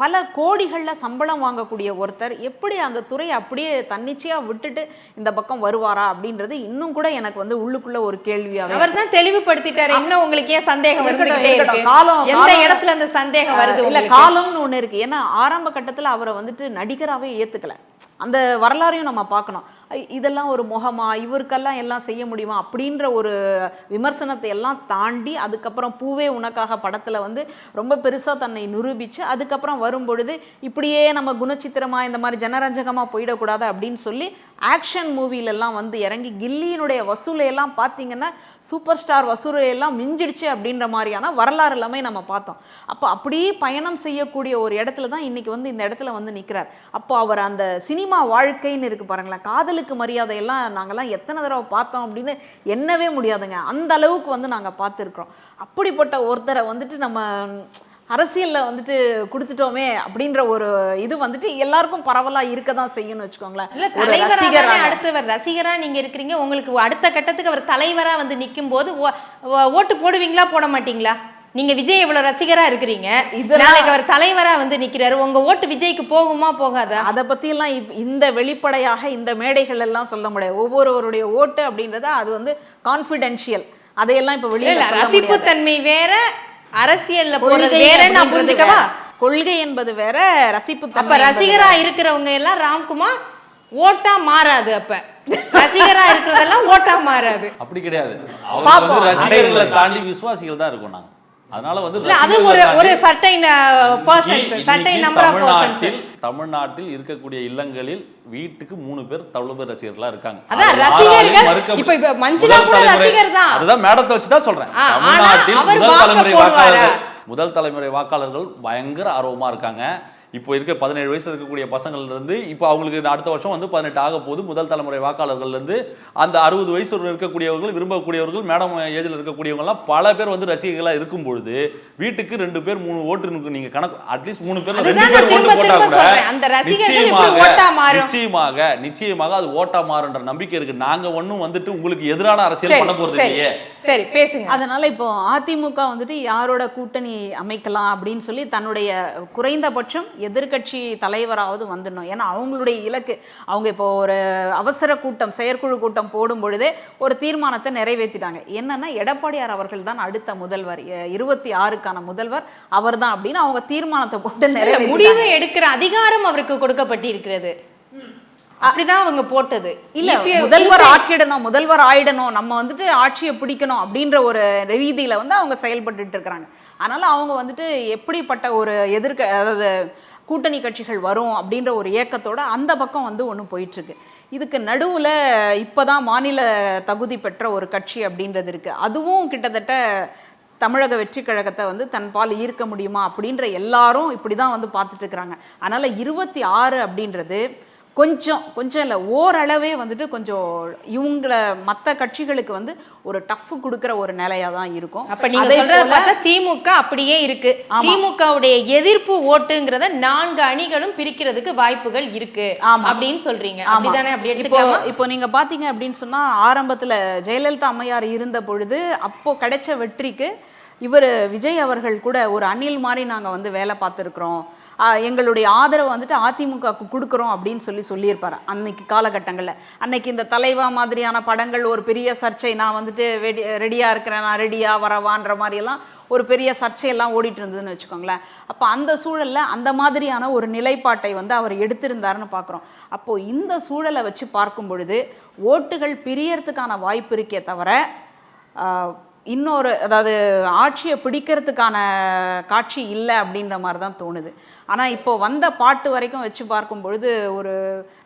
பல கோடிகளில் சம்பளம் வாங்கக்கூடிய ஒருத்தர் எப்படி அந்த துறையை அப்படியே தன்னிச்சையாக விட்டுட்டு இந்த பக்கம் வருவாரா அப்படின்றது இன்னும் கூட எனக்கு வந்து உள்ளுக்குள்ள ஒரு கேள்வியாக.
அவர் தான் தெளிவுபடுத்திட்டாரு. இன்னும் உங்களுக்கு ஏன் சந்தேகம் வந்துகிட்டே இருக்கு?
காலம்
எந்த இடத்துல அந்த சந்தேகம் வருது?
இல்ல, காலம்னு ஒண்ணு இருக்கு. ஏன்னா ஆரம்ப கட்டத்துல அவரை வந்துட்டு நடிகராகவே ஏத்துக்கல. அந்த வரலாறையும் நம்ம பார்க்கணும். இதெல்லாம் ஒரு முகமா, இவருக்கெல்லாம் எல்லாம் செய்ய முடியுமா அப்படின்ற ஒரு விமர்சனத்தை எல்லாம் தாண்டி அதுக்கப்புறம் பூவே உனக்காக படத்துல வந்து ரொம்ப பெருசா தன்னை நிரூபிச்சு அதுக்கப்புறம் வரும்பொழுது இப்படியே நம்ம குணச்சித்திரமா இந்த மாதிரி ஜனரஞ்சகமா போயிடக்கூடாது அப்படின்னு சொல்லி ஆக்ஷன் மூவிலெல்லாம் வந்து இறங்கி கில்லியினுடைய வசூலையெல்லாம் பார்த்தீங்கன்னா சூப்பர் ஸ்டார் வசூலையெல்லாம் மிஞ்சிடுச்சு அப்படின்ற மாதிரியான வரலாறு எல்லாமே நம்ம பார்த்தோம். அப்போ அப்படியே பயணம் செய்யக்கூடிய ஒரு இடத்துல தான் இன்னைக்கு வந்து இந்த இடத்துல வந்து நிற்கிறார். அப்போ அவர் அந்த சினிமா வாழ்க்கைன்னு இருக்கு பாருங்களேன், காதலுக்கு மரியாதையெல்லாம் நாங்கள்லாம் எத்தனை தடவை பார்த்தோம் அப்படின்னு எண்ணவே முடியாதுங்க. அந்த அளவுக்கு வந்து நாங்கள் பார்த்துருக்குறோம். அப்படிப்பட்ட ஒருத்தரை வந்துட்டு நம்ம அரசியல்ல வந்துட்டு கொடுத்துட்டோமே அப்படின்ற ஒரு இது வந்துட்டு எல்லாருக்கும் பரவலா இருக்கதான் செய்யணும்னு வச்சுக்கோங்களேன்.
அடுத்தவர் ரசிகரா நீங்க இருக்கிறீங்க, உங்களுக்கு அடுத்த கட்டத்துக்கு அவர் தலைவரா வந்து நிற்கும் போது ஓட்டு போடுவீங்களா போட மாட்டீங்களா? நீங்க விஜய் இவ்வளவு ரசிகரா இருக்கிறீங்க, நாளைக்கு அவர் தலைவரா வந்து நிக்கிறாரு, உங்க ஓட்டு விஜய்க்கு போகுமா போகாதா?
அதை பத்தி எல்லாம் இந்த வெளிப்படையாக இந்த மேடைகள் எல்லாம் சொல்ல முடியாது. ஒவ்வொருவருடைய ஓட்டு அப்படின்றத அது வந்து கான்ஃபிடென்ஷியல், அதையெல்லாம் இப்ப வெளியில
ரசிப்பு தன்மை வேற, அரசியல்ல போறது வேற. நான் புரிஞ்சுக்கவா?
கொள்கை என்பது வேற, ரசிப்பு.
அப்ப ரசிகரா இருக்கிறவங்க எல்லாம் ராம்குமார் ஓட்டா மாறாது. அப்ப ரசிகரா இருக்கிறதெல்லாம் ஓட்டா மாறாது.
அப்படி கிடையாது. அவங்க ரசிகர்களை தாண்டி விசுவாசிகள் தான் இருக்கும். நாங்க அதனால வந்து
அது ஒரு சர்டைன் நம்பர் ஆஃப் பர்சன்ஸ்.
தமிழ்நாட்டில் இருக்கக்கூடிய இல்லங்களில் வீட்டுக்கு 3 பேர் தளபதி ரசிகர்களா இருக்காங்க.
அதான் ரசிகர்கள். இப்ப மஞ்சுளா கூட ரசிகர் தான்.
அதுதான் மேடத்தை வச்சு தான் சொல்றேன். தமிழ்நாட்டில் முதல் தலைமுறை வாக்காளர்கள் பயங்கர ஆர்வமா இருக்காங்க. இப்போ இருக்க 17 வயசுல இருக்கக்கூடிய பசங்கள்ல இருந்து இப்போ அவங்களுக்கு அடுத்த வருஷம் வந்து 18 ஆக போது. முதல் தலைமுறை வாக்காளர்கள்ல இருந்து அந்த 60 வயசு இருக்கக்கூடியவர்கள், விரும்பக்கூடியவர்கள், மேடம் ஏஜ்ல இருக்கக்கூடியவங்க எல்லாம் பல பேர் வந்து ரசிகர்களா இருக்கும் பொழுது வீட்டுக்கு 2 பேர் 3 ஓட்டு நீங்க கணக்கு அட்லீஸ்ட் 3 பேர் 2 பேர் ஓட்டு போட்டா கூட நிச்சயமாக அது ஓட்டா மாறுன்ற நம்பிக்கை இருக்கு. நாங்க ஒண்ணும் வந்துட்டு உங்களுக்கு எதிரான அரசியல் பண்ண போறது இல்லையே.
சரி, பேசுங்க.
அதனால இப்போ அதிமுக வந்துட்டு யாரோட கூட்டணி அமைக்கலாம் அப்படின்னு சொல்லி தன்னுடைய குறைந்தபட்சம் எதிர்கட்சி தலைவராவது வந்துடணும். ஏன்னா அவங்களுடைய இலக்கு, அவங்க இப்போ ஒரு அவசர கூட்டம், செயற்குழு கூட்டம் போடும் பொழுதே ஒரு தீர்மானத்தை நிறைவேற்றிட்டாங்க. என்னன்னா எடப்பாடியார் அவர்கள் தான் அடுத்த முதல்வர், 26க்கான முதல்வர் அவர் தான் அப்படின்னு அவங்க தீர்மானத்தை போட்டு நிறைவேற்ற
முடிவு எடுக்கிற அதிகாரம் அவருக்கு கொடுக்கப்பட்டிருக்கிறது. அப்படிதான் அவங்க போட்டது.
இல்ல, முதல்வர் ஆயிடணும், நம்ம வந்துட்டு ஆட்சியை பிடிக்கணும் அப்படின்ற ஒரு ரீதியில வந்து அவங்க செயல்பட்டு இருக்கிறாங்க. அதனால அவங்க வந்துட்டு எப்படிப்பட்ட ஒரு அதாவது கூட்டணி கட்சிகள் வரும் அப்படின்ற ஒரு ஏக்கத்தோட அந்த பக்கம் வந்து ஒன்று போயிட்டு இருக்கு. இதுக்கு நடுவில் இப்போதான் மாநில தகுதி பெற்ற ஒரு கட்சி அப்படின்றது இருக்கு. அதுவும் கிட்டத்தட்ட தமிழக வெற்றி கழகத்தை வந்து தன் பால் ஈர்க்க முடியுமா அப்படின்ற எல்லாரும் இப்படிதான் வந்து பார்த்துட்டு இருக்கிறாங்க. அதனால 26 அப்படின்றது கொஞ்சம் இல்லை, ஓரளவே வந்துட்டு கொஞ்சம் இவங்களை மற்ற கட்சிகளுக்கு வந்து ஒரு டஃப் கொடுக்குற ஒரு நிலையா தான் இருக்கும்.
அப்ப நீங்க சொல்றது பார்த்தா திமுக அப்படியே இருக்கு. திமுகவுடைய எதிர்ப்பு ஓட்டுங்கிறத 4 அணிகளும் பிரிக்கிறதுக்கு வாய்ப்புகள் இருக்கு அப்படின்னு சொல்றீங்க. அப்படிதானே? அப்படி எடுத்துக்கலாமா?
இப்போ நீங்க பாத்தீங்க அப்படின்னு சொன்னா ஆரம்பத்துல ஜெயலலிதா அம்மையார் இருந்த பொழுது அப்போ கிடைச்ச வெற்றிக்கு இவர் விஜய் அவர்கள் கூட ஒரு அணில் மாதிரி நாங்கள் வந்து வேலை பார்த்துருக்குறோம், எங்களுடைய ஆதரவை வந்துட்டு அதிமுகவுக்கு கொடுக்குறோம் அப்படின்னு சொல்லியிருப்பார் அன்னைக்கு காலகட்டங்களில். அன்னைக்கு இந்த தலைவா மாதிரியான படங்கள் ஒரு பெரிய சர்ச்சை, நான் வந்துட்டு ரெடியாக இருக்கிறேன், நான் ரெடியாக வரவான்ற மாதிரியெல்லாம் ஒரு பெரிய சர்ச்சையெல்லாம் ஓடிட்டு இருந்ததுன்னு வச்சுக்கோங்களேன். அப்போ அந்த சூழலில் அந்த மாதிரியான ஒரு நிலைப்பாட்டை வந்து அவர் எடுத்திருந்தாருன்னு பார்க்குறோம். அப்போது இந்த சூழலை வச்சு பார்க்கும் பொழுது ஓட்டுகள் பிரியறதுக்கான வாய்ப்பு இருக்கே தவிர இன்னொரு, அதாவது ஆட்சியை பிடிக்கிறதுக்கான காட்சி இல்லை அப்படின்ற மாதிரி தான் தோணுது. ஆனால் இப்போ வந்த பாட்டு வரைக்கும் வச்சு பார்க்கும் பொழுது ஒரு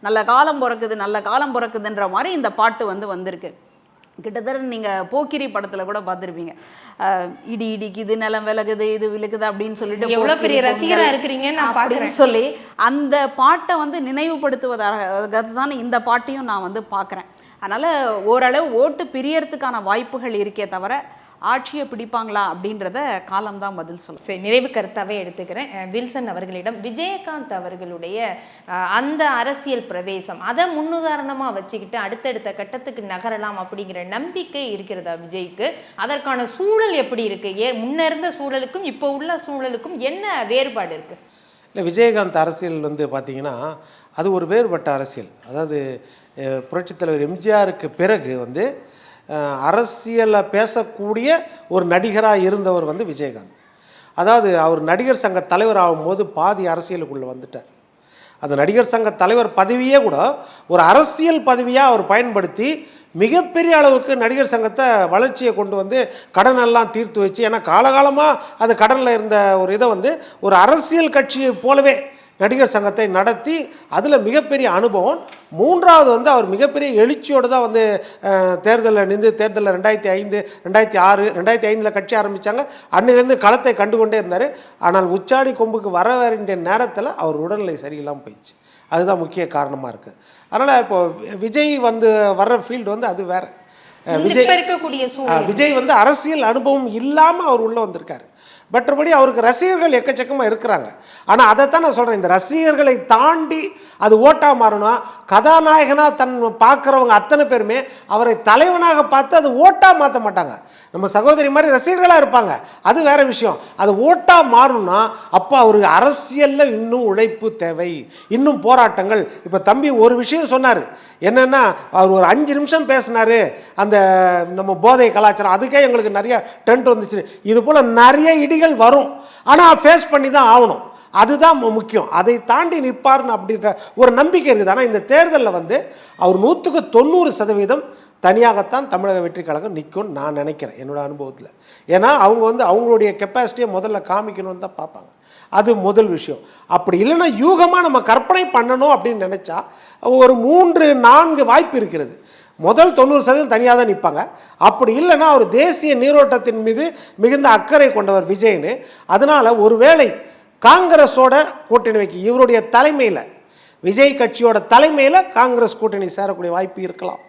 நல்ல காலம் பிறக்குதுன்ற மாதிரி இந்த பாட்டு வந்திருக்கு. கிட்டத்தட்ட நீங்கள் போக்கிரி படத்தில் கூட பார்த்துருப்பீங்க, இடி இடிக்குது, நிலம் விலகுது, இது விழுகுது அப்படின்னு சொல்லிட்டு
எவ்வளவு பெரிய ரசிகரா இருக்கிறீங்கன்னு நான் பார்க்குறேன்
சொல்லி அந்த பாட்டை நினைவுபடுத்துவதாக தான் இந்த பாட்டையும் நான் பார்க்குறேன். அதனால் ஓரளவு ஓட்டு பிரியறதுக்கான வாய்ப்புகள் இருக்கே தவிர ஆட்சியை பிடிப்பாங்களா அப்படின்றத காலம்தான் பதில் சொல்லும்.
சரி, நிறைவு கருத்தாவே எடுத்துக்கிறேன். வில்சன் அவர்களிடம் விஜயகாந்த் அவர்களுடைய அந்த அரசியல் பிரவேசம் அதை முன்னுதாரணமாக வச்சுக்கிட்டு அடுத்தடுத்த கட்டத்துக்கு நகரலாம் அப்படிங்கிற நம்பிக்கை இருக்கிறதா விஜய்க்கு? அதற்கான சூழல் எப்படி இருக்கு? முன்ன இருந்த சூழலுக்கும் இப்போ உள்ள சூழலுக்கும் என்ன வேறுபாடு இருக்கு?
இல்லை, விஜயகாந்த் அரசியல் பார்த்தீங்கன்னா அது ஒரு வேறுபட்ட அரசியல். அதாவது புரட்சித் தலைவர் எம்ஜிஆருக்கு பிறகு அரசியலை பேசக்கூடிய ஒரு நடிகராக இருந்தவர் விஜயகாந்த். அதாவது அவர் நடிகர் சங்க தலைவர் ஆகும்போது பாதி அரசியலுக்குள்ளே வந்துட்டார். அந்த நடிகர் சங்க தலைவர் பதவியே கூட ஒரு அரசியல் பதவியாக அவர் பயன்படுத்தி மிகப்பெரிய அளவுக்கு நடிகர் சங்கத்தை வளர்ச்சியை கொண்டு கடனெல்லாம் தீர்த்து வச்சு, ஏன்னா காலகாலமாக அது கடனில் இருந்த ஒரு இதை ஒரு அரசியல் கட்சியை போலவே நடிகர் சங்கத்தை நடத்தி அதில் மிகப்பெரிய அனுபவம். மூன்றாவது அவர் மிகப்பெரிய எழுச்சியோடு தான் தேர்தலில் 2005, 2006, 2005 கட்சி ஆரம்பித்தாங்க. அன்னிலேருந்து களத்தை கண்டுகொண்டே இருந்தார். ஆனால் உச்சாணி கொம்புக்கு வர வேண்டிய நேரத்தில் அவர் உடல்நிலை சரியில்லாமல் போயிடுச்சு. அதுதான் முக்கிய காரணமாக இருக்குது. அதனால் இப்போ விஜய் வர்ற ஃபீல்டு அது வேறு. விஜய் அரசியல் அனுபவம் இல்லாமல் அவர் உள்ளே வந்திருக்காரு. மற்றபடி அவருக்கு ரசிகர்கள் எக்கச்சக்கமாக இருக்கிறாங்க. ஆனால் அதைத்தான் நான் சொல்கிறேன், இந்த ரசிகர்களை தாண்டி அது ஓட்டாக மாறணும். கதாநாயகனாக பார்க்குறவங்க அத்தனை பேருமே அவரை தலைவனாக பார்த்து அது ஓட்டாக மாற்ற மாட்டாங்க. நம்ம சகோதரி மாதிரி ரசிகர்களாக இருப்பாங்க, அது வேற விஷயம். அது ஓட்டாக மாறணும்னா அப்போ அவருக்கு அரசியலில் இன்னும் உழைப்பு தேவை, இன்னும் போராட்டங்கள். இப்போ தம்பி ஒரு விஷயம் சொன்னார், என்னென்னா அவர் ஒரு 5 நிமிஷம் பேசினார் அந்த நம்ம போதை கலாச்சாரம், அதுக்கே எங்களுக்கு நிறைய டென்ட் வந்துச்சு. இது போல் நிறைய இடிகள் வரும், ஆனால் ஃபேஸ் பண்ணி தான் ஆகணும். அதுதான் முக்கியம். அதை தாண்டி நிற்பார்னு அப்படின்ற ஒரு நம்பிக்கை இருக்குது. ஆனால் இந்த தேர்தலில் அவர் 100% தனியாகத்தான் தமிழக வெற்றி கழகம் நிற்கும்னு நான் நினைக்கிறேன், என்னோட அனுபவத்தில். ஏன்னா அவங்க அவங்களுடைய கெப்பாசிட்டியை முதல்ல காமிக்கணும்னு தான் பார்ப்பாங்க. அது முதல் விஷயம். அப்படி இல்லைன்னா யூகமாக நம்ம கற்பனை பண்ணணும் அப்படின்னு நினச்சா ஒரு 3-4 வாய்ப்பு இருக்கிறது. முதல் 90% தனியாக தான் நிற்பாங்க. அப்படி இல்லைன்னா அவர் தேசிய நீரோட்டத்தின் மீது மிகுந்த அக்கறை கொண்டவர் விஜய்னு. அதனால் ஒருவேளை காங்கிரஸோட கூட்டணி வைக்க இவருடைய தலைமையில், விஜய் கட்சியோட தலைமையில் காங்கிரஸ் கூட்டணி சேரக்கூடிய வாய்ப்பு இருக்கலாம்.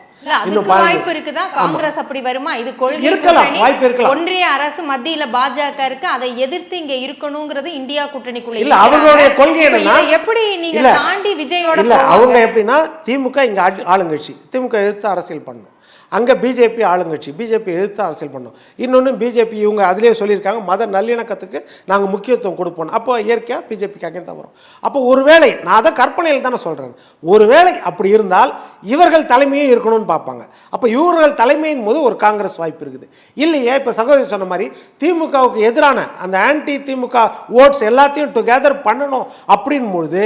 வாய்ப்பு இருக்குதா? காங்கிரஸ் அப்படி வருமா? இது கொள்கை
இருக்கலாம், வாய்ப்பு இருக்கலாம்.
ஒன்றிய அரசு மத்தியில பாஜக இருக்கு, அதை எதிர்த்து இங்க இருக்கணும்ங்கிறது இந்தியா கூட்டணிக்குள்ள
இல்ல. அவங்களுடைய கொள்கை என்னன்னா,
எப்படி நீங்க தாண்டி விஜயோட
இல்ல, அவங்க எப்படின்னா திமுக இங்க ஆளுங்கட்சி, திமுக எதிர்த்து அரசியல் பண்ணணும். அங்கே பிஜேபி ஆளுங்கட்சி, பிஜேபி எதிர்த்து அரசியல் பண்ணோம். இன்னொன்று பிஜேபி இவங்க அதிலே சொல்லியிருக்காங்க மத நல்லிணக்கத்துக்கு நாங்கள் முக்கியத்துவம் கொடுப்போம். அப்போ இயற்கையாக பிஜேபிக்காக தான் வரும். அப்போ ஒருவேளை, நான் அதை கற்பனையில் தானே சொல்கிறேன், ஒருவேளை அப்படி இருந்தால் இவர்கள் தலைமையும் இருக்கணும்னு பார்ப்பாங்க. அப்போ இவர்கள் தலைமையின் போது ஒரு காங்கிரஸ் வாய்ப்பு இருக்குது. இல்லையே இப்போ சகோதரி சொன்ன மாதிரி திமுகவுக்கு எதிரான அந்த ஆன்டி திமுக ஓட்ஸ் எல்லாத்தையும் டுகெதர் பண்ணணும் அப்படின் பொழுது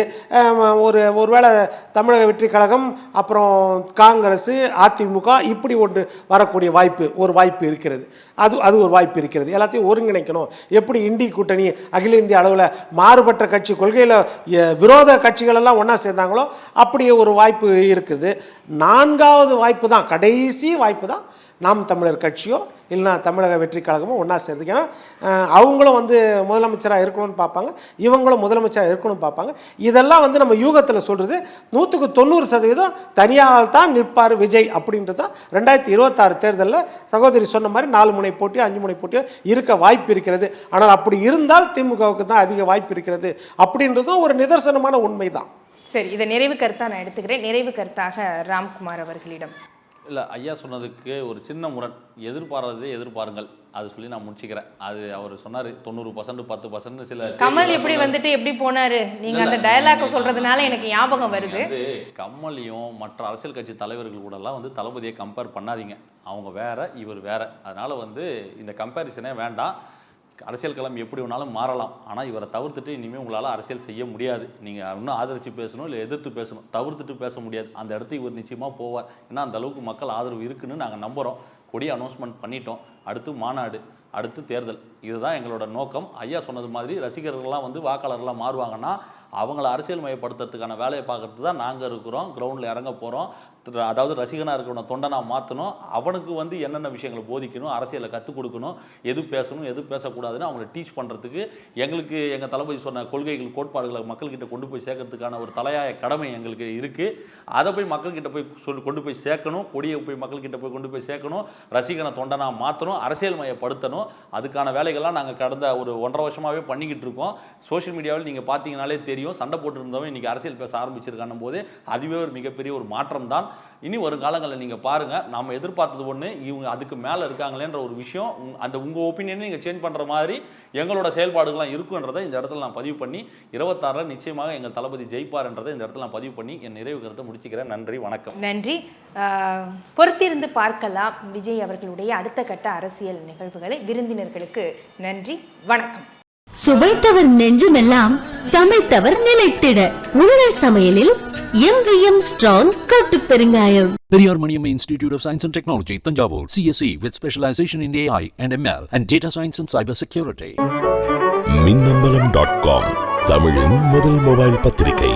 ஒருவேளை தமிழக வெற்றி கழகம், அப்புறம் காங்கிரஸ், அதிமுக இப்படி ஒன்று வரக்கூடிய ஒரு வாய்ப்பு இருக்கிறது. அது ஒரு வாய்ப்பு இருக்கிறது. எல்லாத்தையும் ஒருங்கிணைக்கணும். எப்படி இண்டி கூட்டணி அகில இந்திய அளவில் மாறுபட்ட கட்சி கொள்கையில் விரோத கட்சிகள் எல்லாம் ஒன்றா சேர்ந்தாங்களோ அப்படி ஒரு வாய்ப்பு இருக்குது. 4வது வாய்ப்பு தான், கடைசி வாய்ப்பு தான் நாம் தமிழர் கட்சியோ இல்லைனா தமிழக வெற்றி கழகமோ ஒன்றா சேர்த்துக்கு. ஏன்னா அவங்களும் முதலமைச்சராக இருக்கணும்னு பார்ப்பாங்க, இவங்களும் முதலமைச்சராக இருக்கணும்னு பார்ப்பாங்க. இதெல்லாம் நம்ம யூகத்தில் சொல்கிறது. 190% தனியாக தான் நிற்பார் விஜய் அப்படின்றது தான் 2026 தேர்தலில் சகோதரி சொன்ன மாதிரி 4 முனை போட்டியோ 5 முனை போட்டியோ இருக்க வாய்ப்பு இருக்கிறது. ஆனால் அப்படி இருந்தால் திமுகவுக்கு தான் அதிக வாய்ப்பு இருக்கிறது அப்படின்றதும் ஒரு நிதர்சனமான உண்மை தான்.
சரி, இதை நிறைவு கருத்தாக நான் எடுத்துக்கிறேன். நிறைவு கருத்தாக ராம்குமார் அவர்களிடம்.
இல்லை, ஐயா சொன்னதுக்கு ஒரு சின்ன முரண். எதிர்பாராததே எதிர்பாருங்கள், அது சொல்லி நான் முடிச்சுக்கிறேன். அது அவர் சொன்னார் 90% 10% சில
கமல் எப்படி வந்துட்டு எப்படி போனாரு, நீங்க அந்த டயலாக் சொல்றதுனால எனக்கு ஞாபகம் வருது.
கமலையும் மற்ற அரசியல் கட்சி தலைவர்கள் கூடலாம் வந்து தளபதியை கம்பேர் பண்ணாதீங்க. அவங்க வேற, இவர் வேற. அதனால வந்து இந்த கம்பேரிசனே வேண்டாம். அரசியல் களம் எப்படி வேணாலும் மாறலாம், ஆனால் இவரை தவிர்த்துட்டு இனிமேல் உங்களால் அரசியல் செய்ய முடியாது. நீங்கள் இன்னும் ஆதரித்து பேசணும், இல்லை எதிர்த்து பேசணும், தவிர்த்துட்டு பேச முடியாது. அந்த இடத்துக்கு இவர் நிச்சயமாக போவார். ஏன்னா அந்த அளவுக்கு மக்கள் ஆதரவு இருக்குன்னு நாங்கள் நம்புகிறோம். கொடி அனௌன்ஸ்மெண்ட் பண்ணிட்டோம். அடுத்து மாநாடு, அடுத்து தேர்தல். இதுதான் எங்களோட நோக்கம். ஐயா சொன்னது மாதிரி ரசிகர்கள்லாம் வந்து வாக்காளர்கள்லாம் மாறுவாங்கன்னா அவங்கள அரசியல் மயப்படுத்துறதுக்கான வேலையை பார்க்கறது தான் நாங்கள் இருக்கிறோம். கிரவுண்டில் இறங்க போகிறோம். அதாவது ரசிகனாக இருக்கணும், தொண்டனாக மாற்றணும். அவனுக்கு வந்து என்னென்ன விஷயங்களை போதிக்கணும், அரசியலை கற்றுக் கொடுக்கணும், எது பேசணும் எது பேசக்கூடாதுன்னு அவங்களை டீச் பண்ணுறதுக்கு எங்களுக்கு எங்கள் தளபதி சொன்ன கொள்கைகள் கோட்பாடுகளை மக்கள்கிட்ட கொண்டு போய் சேர்க்கறதுக்கான ஒரு தலையாய கடமை எங்களுக்கு இருக்குது. அதை போய் மக்கள்கிட்ட போய் கொண்டு போய் சேர்க்கணும். கொடியை போய் மக்கள்கிட்ட போய் கொண்டு போய் சேர்க்கணும். ரசிகனை தொண்டனாக மாற்றணும், அரசியல் மயப்படுத்தணும். அதுக்கான வேலைகள்லாம் நாங்கள் கடந்த ஒரு 1.5 வருஷமாகவே பண்ணிக்கிட்டு இருக்கோம். சோஷியல் மீடியாவில் நீங்கள் பார்த்தீங்கனாலே தெரியும், சண்டை போட்டுருந்தவன் இன்றைக்கி அரசியல் பேச ஆரம்பிச்சிருக்கான போது அதுவே ஒரு மிகப்பெரிய ஒரு மாற்றம் தான். இனி வரும் காலங்களில் நீங்கள் பாருங்கள், நம்ம எதிர்பார்த்தது ஒன்று, இவங்க அதுக்கு மேலே இருக்காங்களேன்ற ஒரு விஷயம். அந்த உங்கள் ஒப்பீனியனை நீங்கள் சேஞ்ச் பண்ணுற மாதிரி எங்களோட செயல்பாடுகள்லாம் இருக்குன்றதை இந்த இடத்துல நான் பதிவு பண்ணி 26 நிச்சயமாக எங்கள் தளபதி ஜெயிப்பார்ன்றதை இந்த இடத்துல நான் பதிவு பண்ணி என் நிறைவு கருத்தை முடிச்சுக்கிறேன். நன்றி, வணக்கம்.
நன்றி. பொறுத்திருந்து பார்க்கலாம் விஜய் அவர்களுடைய அடுத்த கட்ட அரசியல் நிகழ்வுகளை. விருந்தினர்களுக்கு நன்றி, வணக்கம்.
சுவைத்தவர் நெஞ்சுமெல்லாம் சமைத்தவர் நிலைத்திட உங்கள் சமையலில் எங்கேயும் strong கட்டுப்பெருங்காயம்.
Periyar Maniam Institute of Science and Technology, Tanjavur, CSE with specialization in AI and ML and data science and cyber security.
மின்னம்பலம்.com, தமிழின் முதல் மொபைல் பத்திரிகை.